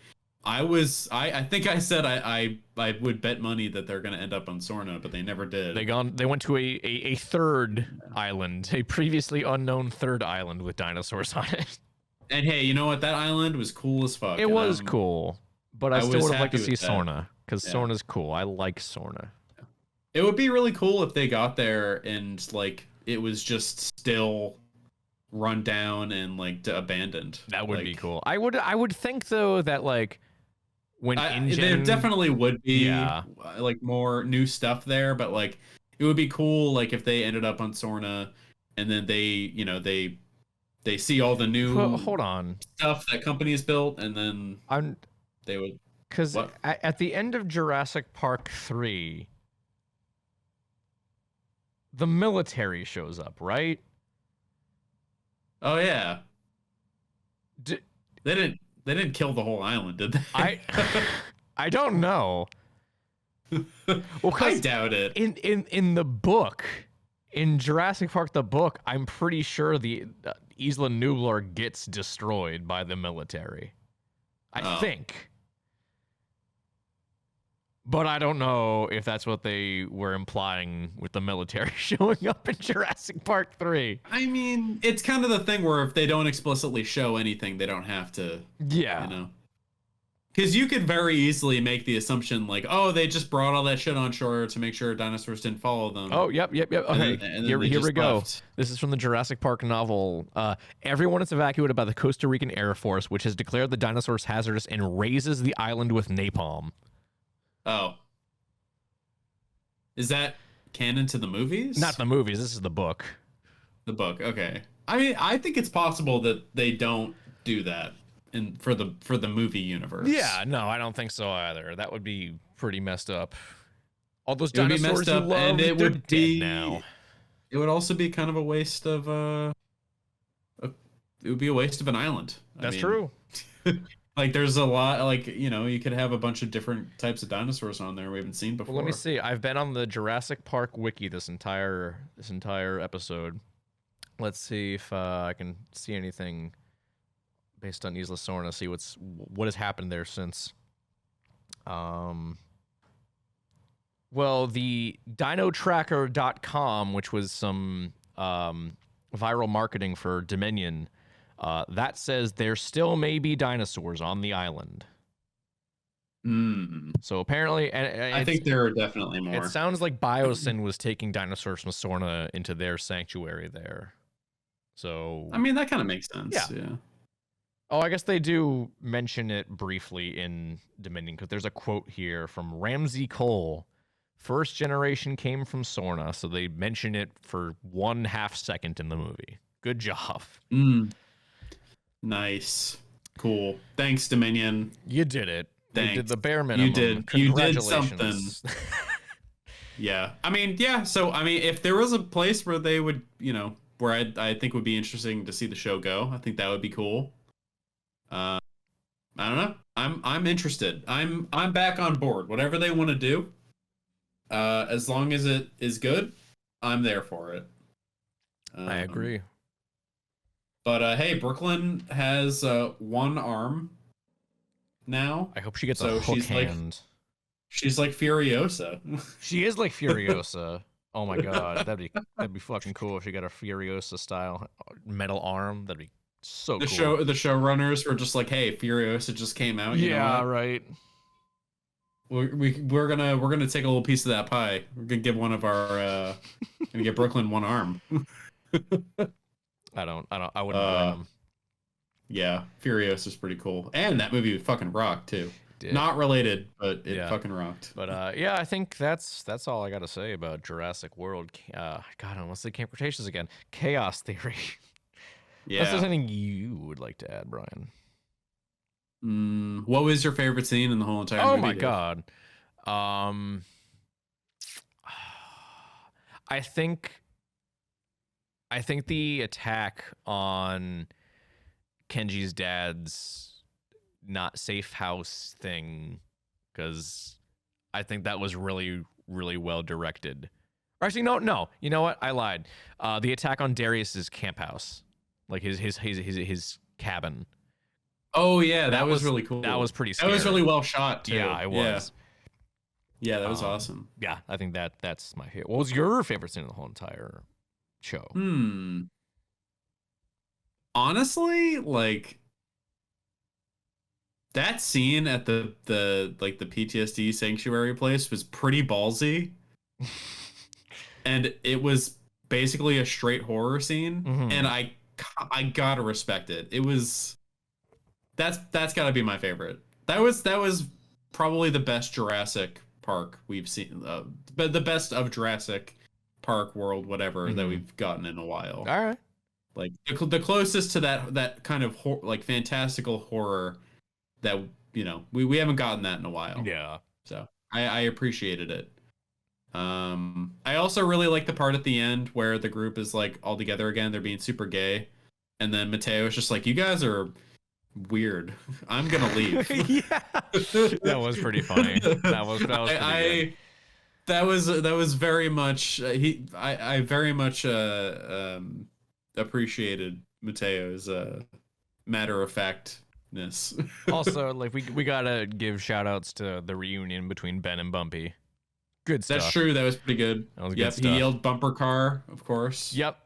I think I said I would bet money that they're gonna end up on Sorna, but they never did. They went to a third island, a previously unknown third island with dinosaurs on it. And hey, you know what? That island was cool as fuck. It was cool, but I still would have liked to see Sorna because Sorna's cool. I like Sorna. It would be really cool if they got there and like it was just still run down and like abandoned. That would be cool. I would think though that like when there definitely would be like more new stuff there, but like it would be cool like if they ended up on Sorna and then they see all the new hold on stuff that company has built, and then they would, because at the end of Jurassic Park 3, the military shows up, right? Oh yeah. They didn't kill the whole island, did they? I don't know. Well, I doubt it. In the book, in Jurassic Park the book, I'm pretty sure the Isla Nublar gets destroyed by the military. I think. But I don't know if that's what they were implying with the military showing up in Jurassic Park 3. I mean, it's kind of the thing where if they don't explicitly show anything, they don't have to. Yeah. Because you could very easily make the assumption like, oh, they just brought all that shit on shore to make sure dinosaurs didn't follow them. Oh, yep. Okay, here we go. This is from the Jurassic Park novel. Everyone is evacuated by the Costa Rican Air Force, which has declared the dinosaurs hazardous and razes the island with napalm. Oh. Is that canon to the movies? Not the movies. This is the book. The book. Okay. I mean, I think it's possible that they don't do that for the movie universe. Yeah, no, I don't think so either. That would be pretty messed up. All those dinosaurs you love, and it would be dead now. It would also be kind of a waste of it would be a waste of an island. That's true. Like there's a lot, like, you could have a bunch of different types of dinosaurs on there we haven't seen before. Well, let me see. I've been on the Jurassic Park wiki this entire episode. Let's see if I can see anything based on Isla Sorna. See what has happened there since. Well, the dinotracker.com, which was some viral marketing for Dominion, that says there still may be dinosaurs on the island. So apparently, and I think there are definitely more. It sounds like Biosyn was taking dinosaurs from Sorna into their sanctuary there. So I mean, that kind of makes sense. Yeah. Oh, I guess they do mention it briefly in Dominion, because there's a quote here from Ramsey Cole. First generation came from Sorna, so they mention it for 1/2 second in the movie. Good job. Nice. Cool. Thanks, Dominion. You did it. Thanks. You did the bare minimum. You did something. Congratulations. Yeah. I mean, yeah. So, I mean, if there was a place where they would, where I think would be interesting to see the show go, I think that would be cool. I don't know. I'm interested. I'm back on board. Whatever they want to do, as long as it is good, I'm there for it. I agree. But hey, Brooklyn has one arm now. I hope she gets a hook hand. She's like Furiosa. She is like Furiosa. Oh my god, that'd be fucking cool if she got a Furiosa style metal arm. That'd be so cool. The showrunners were just like, "Hey, Furiosa just came out. You know what? Right. We're gonna take a little piece of that pie. We're gonna give one of our gonna give Brooklyn one arm." I wouldn't blame them. Yeah, Furiosa's pretty cool, and that movie would fucking rock too. Not related, but it fucking rocked. But yeah, I think that's all I got to say about Jurassic World. God, unless they Camp Cretaceous again. Chaos theory. Yeah. Unless there's anything you would like to add, Brian. What was your favorite scene in the whole entire movie? Oh my god. I think the attack on Kenji's dad's not safe house thing, because I think that was really, really well directed. Or actually, no. You know what? I lied. The attack on Darius's camp house, like his cabin. Oh yeah, that was really cool. That was pretty scary. That was really well shot too. Yeah, it was. Yeah, that was awesome. Yeah, I think that's my favorite. What was your favorite scene in the whole entire show? Honestly, like that scene at the PTSD sanctuary place was pretty ballsy. And it was basically a straight horror scene, and I gotta respect it. It was that's gotta be my favorite. That was probably the best Jurassic Park we've seen, but the best of Jurassic Park World, whatever, that we've gotten in a while. All right, like the closest to that kind of like fantastical horror that we haven't gotten that in a while. Yeah, so I appreciated it. I also really like the part at the end where the group is like all together again. They're being super gay, and then Mateo's just like, "You guys are weird. I'm gonna leave." Yeah, that was pretty funny. That was pretty good. That was very much I very much appreciated Mateo's matter of factness. Also, like we gotta give shout outs to the reunion between Ben and Bumpy. Good stuff. That's true. That was pretty good. That was good stuff. He yelled "bumper car," of course. Yep.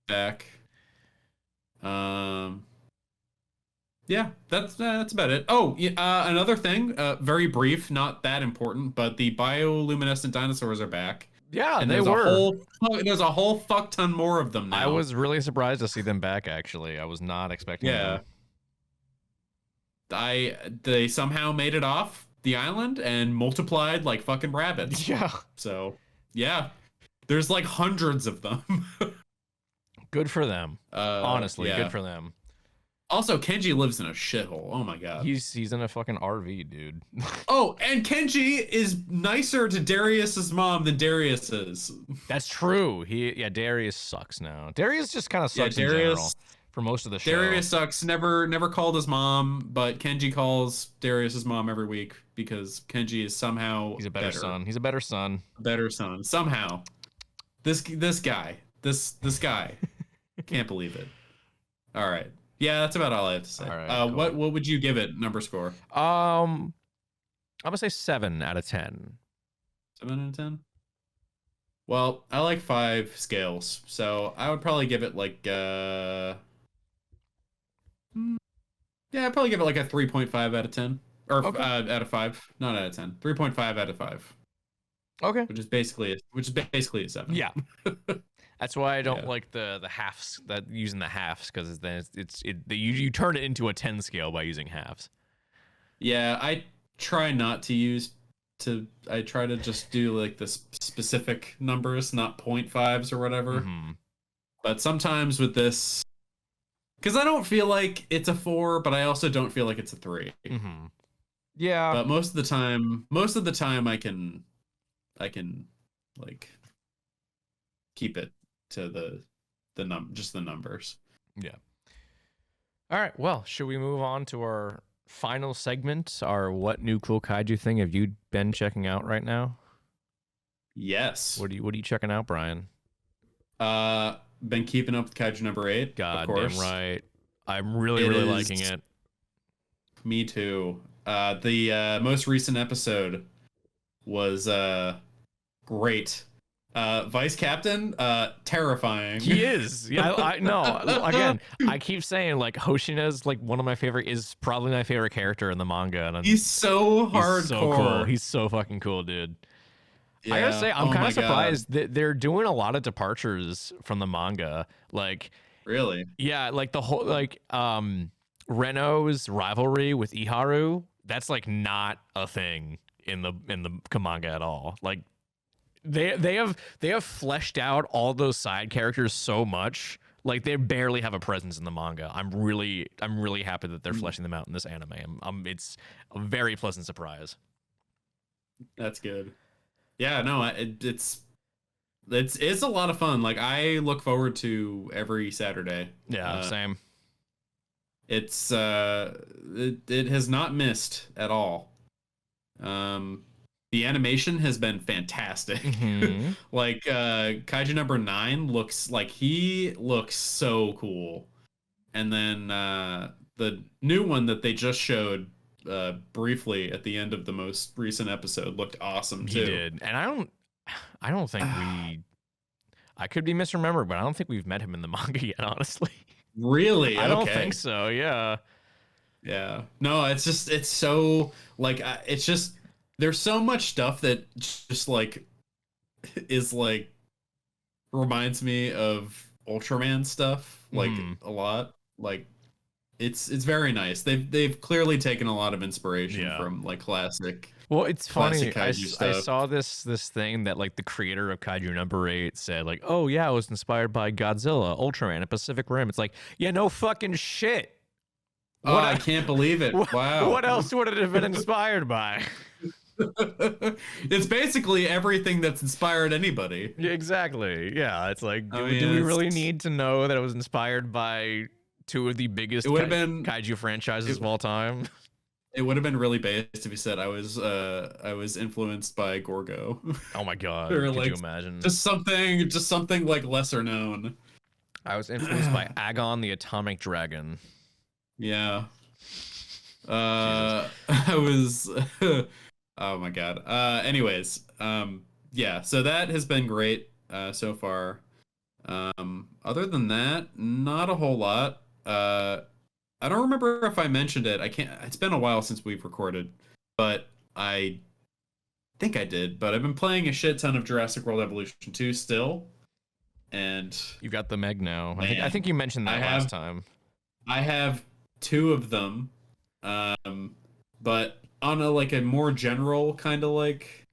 Back. Yeah, that's about it. Oh, another thing, very brief, not that important, but the bioluminescent dinosaurs are back. Yeah, and they were. There's a whole fuck ton more of them now. I was really surprised to see them back. Actually, I was not expecting. Yeah. They somehow made it off the island and multiplied like fucking rabbits. Yeah. So yeah, there's like hundreds of them. Good for them. Honestly, good for them. Also, Kenji lives in a shithole. Oh my god. He's in a fucking RV, dude. Oh, and Kenji is nicer to Darius's mom than Darius is. That's true. Darius sucks now. Darius just kind of sucks in general for most of the show. Darius sucks. Never called his mom, but Kenji calls Darius's mom every week because Kenji is somehow he's a better son. He's a better son. Better son. Somehow. This guy. This guy. Can't believe it. All right. Yeah, that's about all I have to say. All right, cool. What would you give it number score? I'm gonna say 7 out of 10. 7 out of 10? Well, I like 5 scales, so I would probably give it like yeah, I'd probably give it like a 3.5 out of 10. Or Okay. Out of 5. Not out of 10. 3.5 out of 5. Okay. Which is basically a 7. Yeah. That's why I don't like the halves, that using the halves, because then you turn it into a 10 scale by using halves. Yeah, I try not to use I try to just do like the specific numbers, not 0.5s or whatever. Mm-hmm. But sometimes with this, because I don't feel like it's a 4, but I also don't feel like it's a 3. Mm-hmm. Yeah. But most of the time I can like keep it to the numbers. Yeah. All right. Well, should we move on to our final segment? Our what new cool kaiju thing have you been checking out right now? Yes. What are you checking out, Brian? Been keeping up with kaiju number 8. God of course. damn right. I'm really liking it. Me too. The most recent episode was great. Vice Captain, terrifying. He is. Yeah, I know. Again, I keep saying like Hoshina's like one of my favorite, is probably my favorite character in the manga. And He's so hardcore. He's so cool. He's so fucking cool, dude. Yeah. I gotta say, I'm kind of surprised that they're doing a lot of departures from the manga. Like, really? Yeah, like the whole Reno's rivalry with Iharu. That's like not a thing in the manga at all. Like they have fleshed out all those side characters so much. Like they barely have a presence in the manga. I'm really happy that they're fleshing them out in this anime. It's a very pleasant surprise. That's good. Yeah, no, it's a lot of fun. Like I look forward to every Saturday. Yeah, same. It's it has not missed at all. The animation has been fantastic. Mm-hmm. Like kaiju number 9 looks so cool. And then the new one that they just showed briefly at the end of the most recent episode looked awesome too. He did. And I don't think I could be misremembered, but I don't think we've met him in the manga yet, honestly. Really? I don't think so. Yeah. Yeah. No, it's so like it's just there's so much stuff that just like is like reminds me of Ultraman stuff like a lot. Like it's very nice. They've clearly taken a lot of inspiration from like classic. Well, it's funny. I stuff. saw this thing that like the creator of Kaiju number 8 said like, oh yeah, it was inspired by Godzilla, Ultraman, and Pacific Rim. It's like, yeah, no fucking shit. I can't believe it. Wow. What else would it have been inspired by? It's basically everything that's inspired anybody. Yeah, exactly. Yeah, it's like, do we really need to know that it was inspired by 2 of the biggest kaiju franchises of all time? It would have been really based if he said I was influenced by Gorgo. Oh my god! Could you imagine? Just something like lesser known. I was influenced by Agon the Atomic Dragon. Yeah. I was. Oh my god. Anyways, yeah. So that has been great so far. Other than that, not a whole lot. I don't remember if I mentioned it. I can't. It's been a while since we've recorded, but I think I did. But I've been playing a shit ton of Jurassic World Evolution 2 still, and you've got the Meg now. Man, I think you mentioned that last time. I have 2 of them, but on a more general kind of like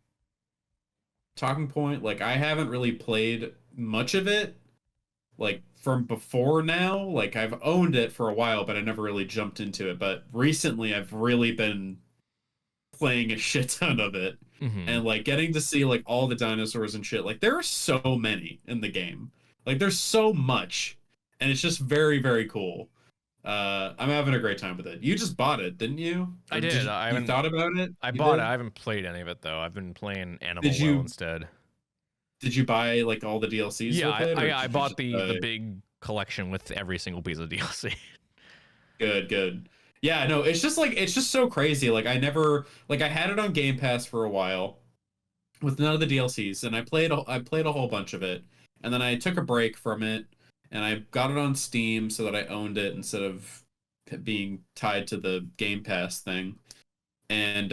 talking point, like I haven't really played much of it, like from before now. Like I've owned it for a while, but I never really jumped into it. But recently I've really been playing a shit ton of it. Mm-hmm. And like getting to see like all the dinosaurs and shit. Like there are so many in the game. Like there's so much. And it's just very, very cool. I'm having a great time with it. You just bought it, didn't you? I did. You thought about it? I bought it. I haven't played any of it though. I've been playing Animal Well instead. Did you buy like all the DLCs? Yeah, with it, I bought the big collection with every single piece of DLC. Good. Yeah, no, it's just so crazy. Like I had it on Game Pass for a while with none of the DLCs, and I played a whole bunch of it, and then I took a break from it, and I got it on Steam so that I owned it instead of being tied to the Game Pass thing. And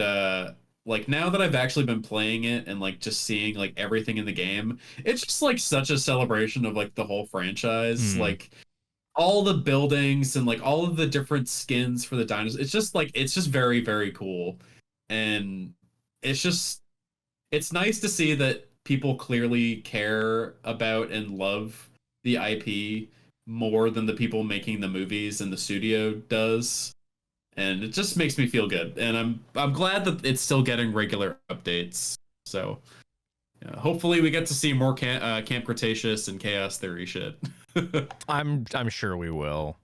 like now that I've actually been playing it and like just seeing like everything in the game, it's just like such a celebration of like the whole franchise. Like all the buildings and like all of the different skins for the dinosaurs. It's just very, very cool. And it's nice to see that people clearly care about and love the IP more than the people making the movies and the studio does. And it just makes me feel good. And I'm glad that it's still getting regular updates. So hopefully we get to see more Camp Cretaceous and Chaos Theory shit. I'm sure we will.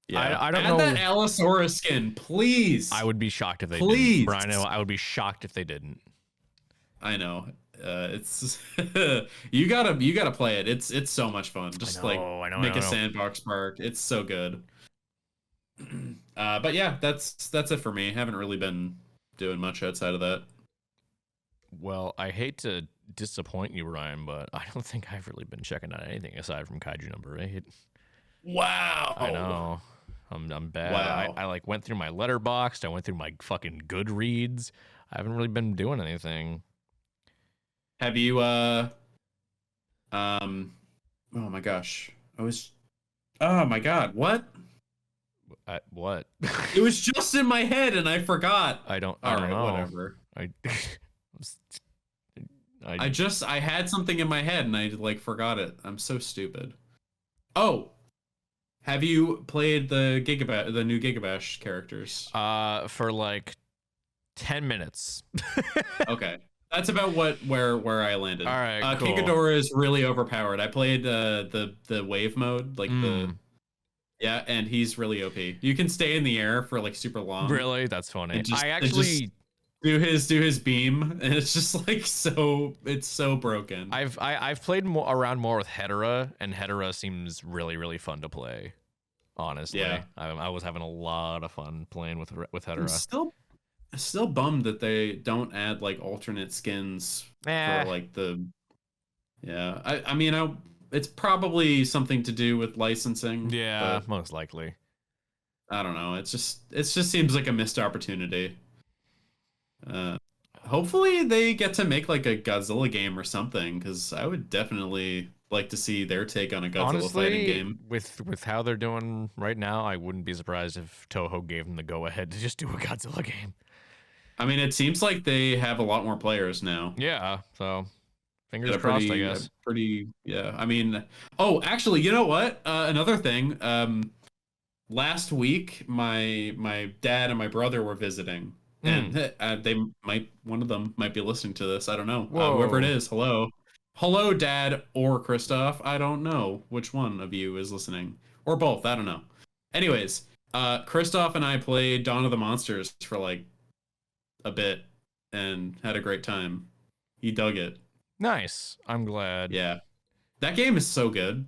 Yeah, I don't add know that Allosaurus skin, please. I would be shocked if they didn't. Brian, I would be shocked if they didn't. I know. It's you gotta play it. It's so much fun. Just make a sandbox park. It's so good. But yeah, that's it for me. Haven't really been doing much outside of that. Well, I hate to disappoint you, Ryan, but I don't think I've really been checking out anything aside from Kaiju number 8. Wow. I know. I'm bad. Wow. I like went through my Letterboxd. I went through my fucking Goodreads. I haven't really been doing anything. Have you oh my gosh. Oh my god, what? What? It was just in my head and I forgot. I don't know. Whatever. I had something in my head and I like forgot it. I'm so stupid. Oh, have you played the new Gigabash characters? For like 10 minutes. Okay. That's about where I landed. All right, cool. King Ghidorah is really overpowered. I played the wave mode, like and he's really OP. You can stay in the air for like super long. Really? That's funny. I actually do his beam, and it's just like it's so broken. I've played around more with Hedorah, and Hedorah seems really, really fun to play. Honestly, yeah. I was having a lot of fun playing with Hedorah. I'm still bummed that they don't add like alternate skins for like the. Yeah, I mean it's probably something to do with licensing. Yeah, most likely. I don't know. It just seems like a missed opportunity. Hopefully they get to make like a Godzilla game or something, because I would definitely like to see their take on a Godzilla fighting game. With how they're doing right now, I wouldn't be surprised if Toho gave them the go ahead to just do a Godzilla game. I mean, it seems like they have a lot more players now. Yeah, so fingers crossed, I guess. Yeah. I mean, oh, actually, you know what? Another thing. Last week, my dad and my brother were visiting, and one of them might be listening to this. I don't know. Whoever it is, hello, Dad or Christoph. I don't know which one of you is listening, or both. I don't know. Anyways, Christoph and I played Dawn of the Monsters for like a bit and had a great time. He dug it. Nice. I'm glad. Yeah. That game is so good.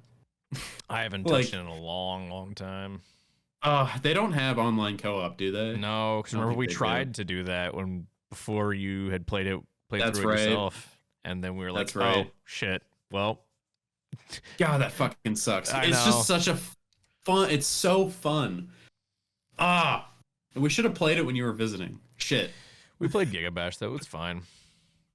I haven't touched it in a long, long time. They don't have online co-op, do they? No, because remember we tried to do that before you had played through it yourself, and then we were like, oh shit. Well, God, that fucking sucks. It's just such a fun. It's so fun. We should have played it when you were visiting. Shit. We played Gigabash though. It's fine.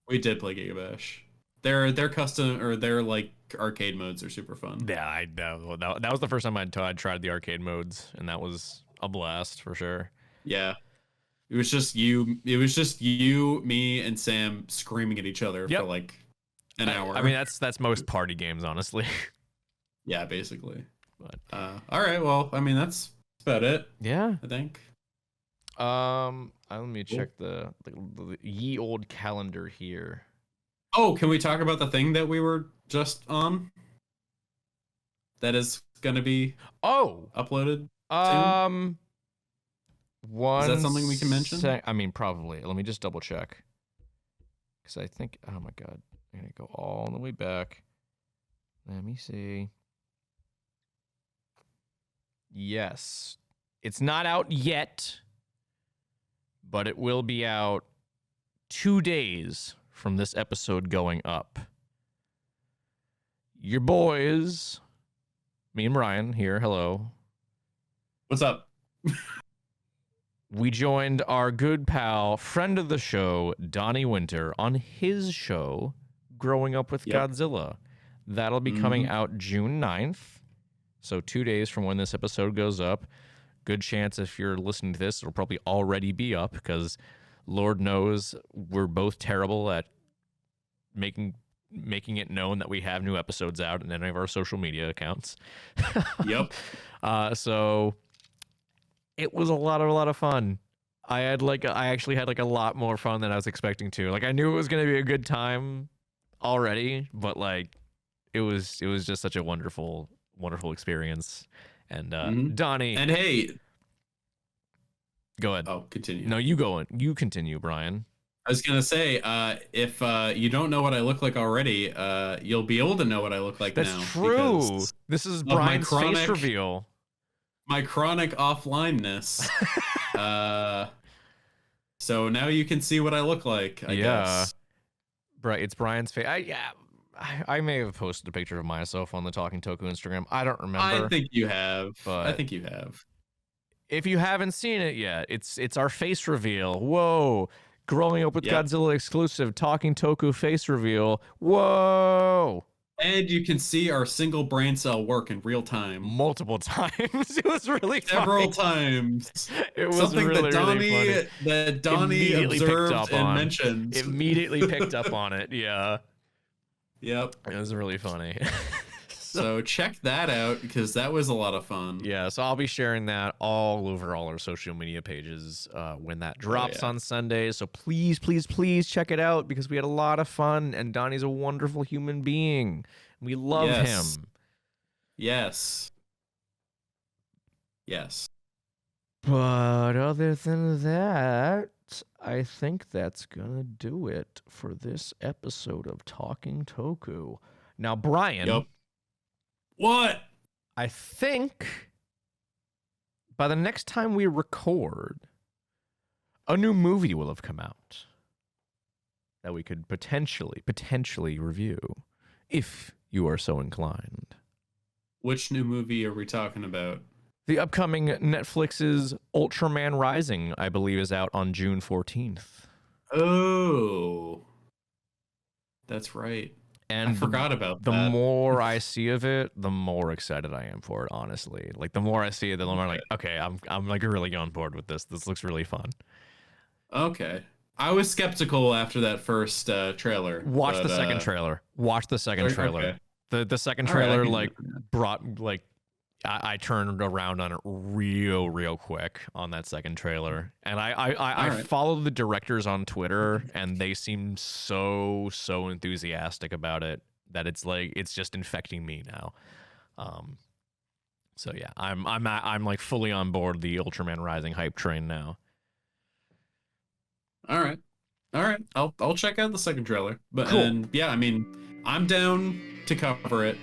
We did play Gigabash. Their custom or their like arcade modes are super fun. Yeah, that was the first time I'd tried the arcade modes, and that was a blast for sure. Yeah, it was just you, me, and Sam screaming at each other for like an hour. I mean, that's most party games, honestly. Yeah, basically. But all right, well, I mean that's about it. Yeah, I think. Let me check the ye old calendar here. Oh, can we talk about the thing that we were just on? That is going to be uploaded soon? Is that something we can mention? I mean, probably. Let me just double check. Because I think, oh my God. I'm going to go all the way back. Let me see. Yes. It's not out yet, but it will be out 2 days from this episode going up. Your boys, me and Brian here, hello. What's up? We joined our good pal, friend of the show, Donnie Winter, on his show, Growing Up with Godzilla. That'll be coming out June 9th. So 2 days from when this episode goes up. Good chance if you're listening to this, it'll probably already be up because Lord knows we're both terrible at making it known that we have new episodes out in any of our social media accounts. Yep. So it was a lot of fun. I actually had a lot more fun than I was expecting to. Like, I knew it was going to be a good time already, but like it was just such a wonderful experience. And Donnie, and hey, go ahead. Oh, continue. No, you continue, Brian. I was gonna say, if you don't know what I look like already, you'll be able to know what I look like now. That's true. This is Brian's face reveal. My chronic offlineness. So now you can see what I look like, I guess. It's Brian's face. I may have posted a picture of myself on the Talking Toku Instagram. I don't remember. I think you have. But I think you have. If you haven't seen it yet, it's our face reveal. Whoa. Growing Up with Godzilla exclusive Talking Toku face reveal. Whoa. And you can see our single brain cell work in real time. Multiple times. It was really Several funny. times. It was something really, that Donnie observed and mentioned. Immediately picked up on it. Yeah. Yep. It was really funny. So check that out because that was a lot of fun. Yeah, so I'll be sharing that all over all our social media pages when that drops on Sunday. So please, please, please check it out because we had a lot of fun and Donnie's a wonderful human being. We love him. Yes. Yes. But other than that, I think that's going to do it for this episode of Talking Toku. Now, Brian. Yep. What? I think by the next time we record, a new movie will have come out that we could potentially review if you are so inclined. Which new movie are we talking about? The upcoming Netflix's Ultraman Rising, I believe, is out on June 14th. Oh, that's right. And I forgot about that. The that. more I see of it, the more excited I am for it, honestly. Like, the more I see it, the more I'm like, okay, I'm like really on board with this. This looks really fun. Okay. I was skeptical after that first trailer. Watch the second trailer. Watch the second trailer. Okay. The second trailer, brought, I turned around on it real quick on that second trailer. And I followed the directors on Twitter and they seem so enthusiastic about it that it's like it's just infecting me now. So yeah, I'm like fully on board the Ultraman Rising hype train now. All right. I'll check out the second trailer. But cool. And yeah, I mean, I'm down to cover it.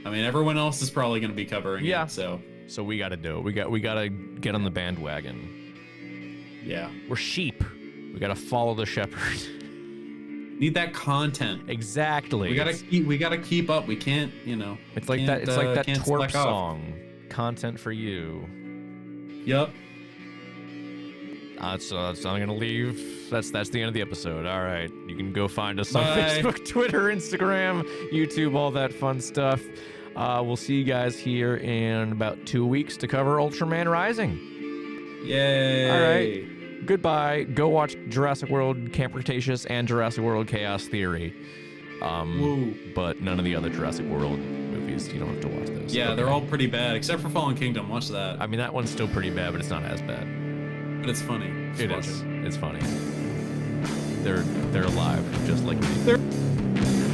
I mean, everyone else is probably going to be covering it, so we got to do it. We got to get on the bandwagon. Yeah. We're sheep. We got to follow the shepherd. Need that content. Exactly. We got to keep up. We can't, It's like that twerp song. Content for you. Yep. So I'm going to leave. That's the end of the episode. All right. You can go find us on Facebook, Twitter, Instagram, YouTube, all that fun stuff. We'll see you guys here in about 2 weeks to cover Ultraman Rising. Yay. All right. Goodbye. Go watch Jurassic World, Camp Cretaceous, and Jurassic World Chaos Theory. But none of the other Jurassic World movies. You don't have to watch those. Yeah, they're all pretty bad, except for Fallen Kingdom. Watch that. I mean, that one's still pretty bad, but it's not as bad. But it's funny. It's funny. They're alive, just like me.